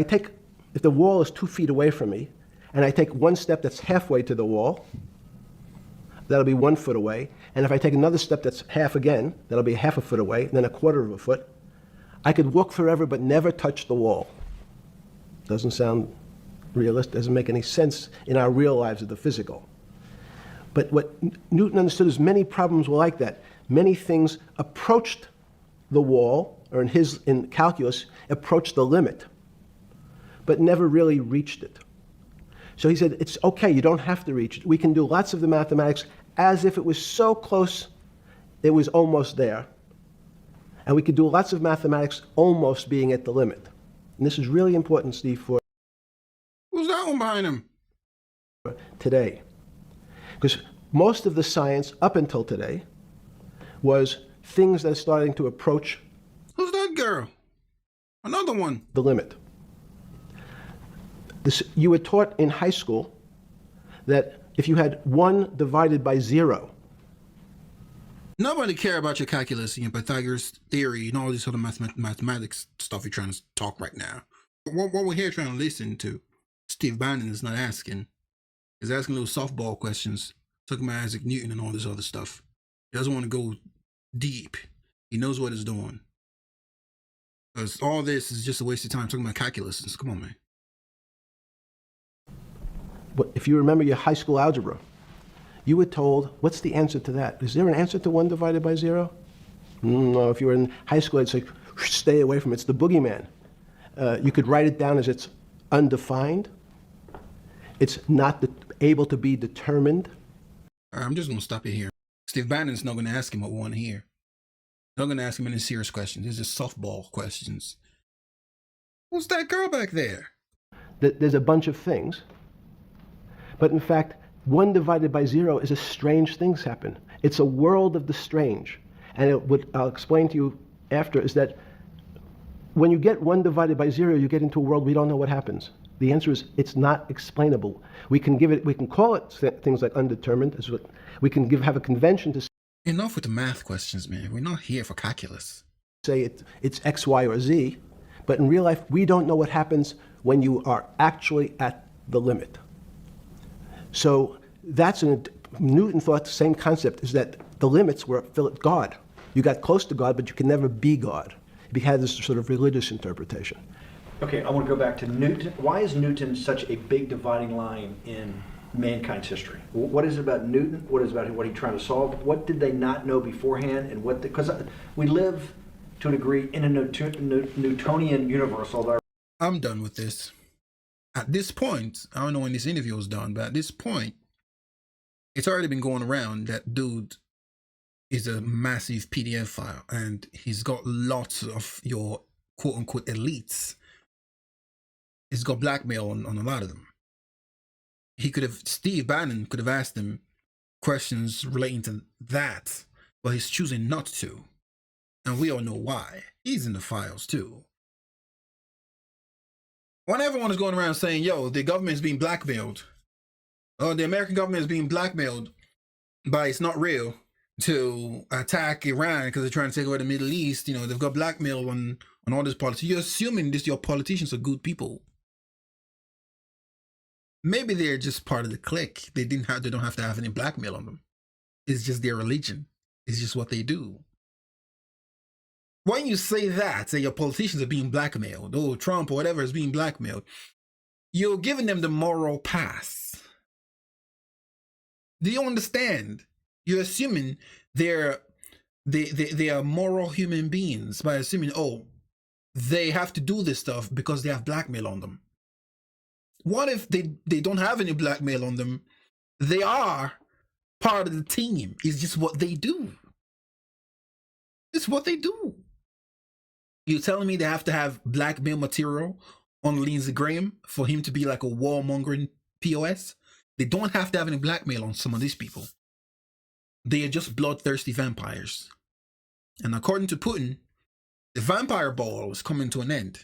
the wall is 2 feet away from me, and I take one step that's halfway to the wall, that'll be 1 foot away, and if I take another step that's half again, that'll be half a foot away, and then a quarter of a foot, I could walk forever but never touch the wall. Doesn't sound realistic, doesn't make any sense in our real lives of the physical. But what Newton understood is many problems were like that. Many things approached the wall, or in calculus, approached the limit, but never really reached it. So he said, it's okay, you don't have to reach it. We can do lots of the mathematics as if it was so close, it was almost there. And we could do lots of mathematics almost being at the limit. And this is really important, Steve, for Who's that one behind him? today. Because most of the science up until today was things that are starting to approach Who's that girl? Another one. the limit. You were taught in high school that if you had 1 divided by 0, Nobody care about your calculus and your Pythagoras theory and all this other mathematics stuff you're trying to talk right now. What we're here trying to listen to, Steve Bannon is not asking. He's asking little softball questions, talking about Isaac Newton and all this other stuff. He doesn't want to go deep. He knows what he's doing. Because all this is just a waste of time talking about calculus. Come on, man. but if you remember your high school algebra, you were told, what's the answer to that? Is there an answer to 1 divided by 0? No, if you were in high school, it's like, stay away from it. It's the boogeyman. You could write it down as it's undefined. It's not able to be determined. All right, I'm just going to stop it here. Steve Bannon's not going to ask him what we want to hear. Not going to ask him any serious questions. These are softball questions. Who's that girl back there? There's a bunch of things. But in fact, 1 divided by 0 is a strange things happen. It's a world of the strange. And what I'll explain to you after is that when you get 1 divided by 0, you get into a world we don't know what happens. The answer is it's not explainable. We can call it things like undetermined. We can have a convention to Enough with the math questions, man. We're not here for calculus. say it's X, Y, or Z. But in real life, we don't know what happens when you are actually at the limit. So Newton thought the same concept is that the limits were God. You got close to God, but you can never be God. He had this sort of religious interpretation. Okay, I want to go back to Newton. Why is Newton such a big dividing line in mankind's history? What is it about Newton? What is it about what he's trying to solve? What did they not know beforehand? And because we live to a degree in a Newtonian universe, although I'm done with this. At this point, I don't know when this interview is done, but at this point, it's already been going around that dude is a massive PDF file, and he's got lots of your quote unquote elites. He's got blackmail on a lot of them. Steve Bannon could have asked him questions relating to that, but he's choosing not to. And we all know why. He's in the files too. When everyone is going around saying, yo, the government is being blackmailed, or the American government is being blackmailed by It's Not Real to attack Iran because they're trying to take over the Middle East, you know, they've got blackmail on all this politics. You're assuming your politicians are good people. Maybe they're just part of the clique. They don't have to have any blackmail on them. It's just their religion. It's just what they do. When you say your politicians are being blackmailed, or Trump or whatever is being blackmailed, you're giving them the moral pass. Do you understand? You're assuming they are moral human beings by assuming, oh, they have to do this stuff because they have blackmail on them. What if they don't have any blackmail on them? They are part of the team. It's just what they do. It's what they do. You're telling me they have to have blackmail material on Lindsey Graham for him to be like a warmongering POS? They don't have to have any blackmail on some of these people. They are just bloodthirsty vampires. And according to Putin, the vampire ball is coming to an end.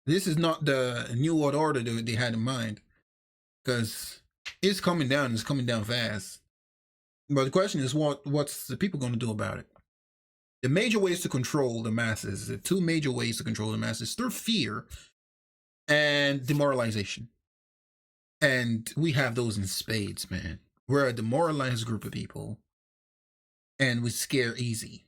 This is not the New World Order that they had in mind, because it's coming down. It's coming down fast. But the question is, what's the people going to do about it? The major ways to control the masses, the two major ways to control the masses, through fear and demoralization. And we have those in spades, man. We're a demoralized group of people, and we scare easy.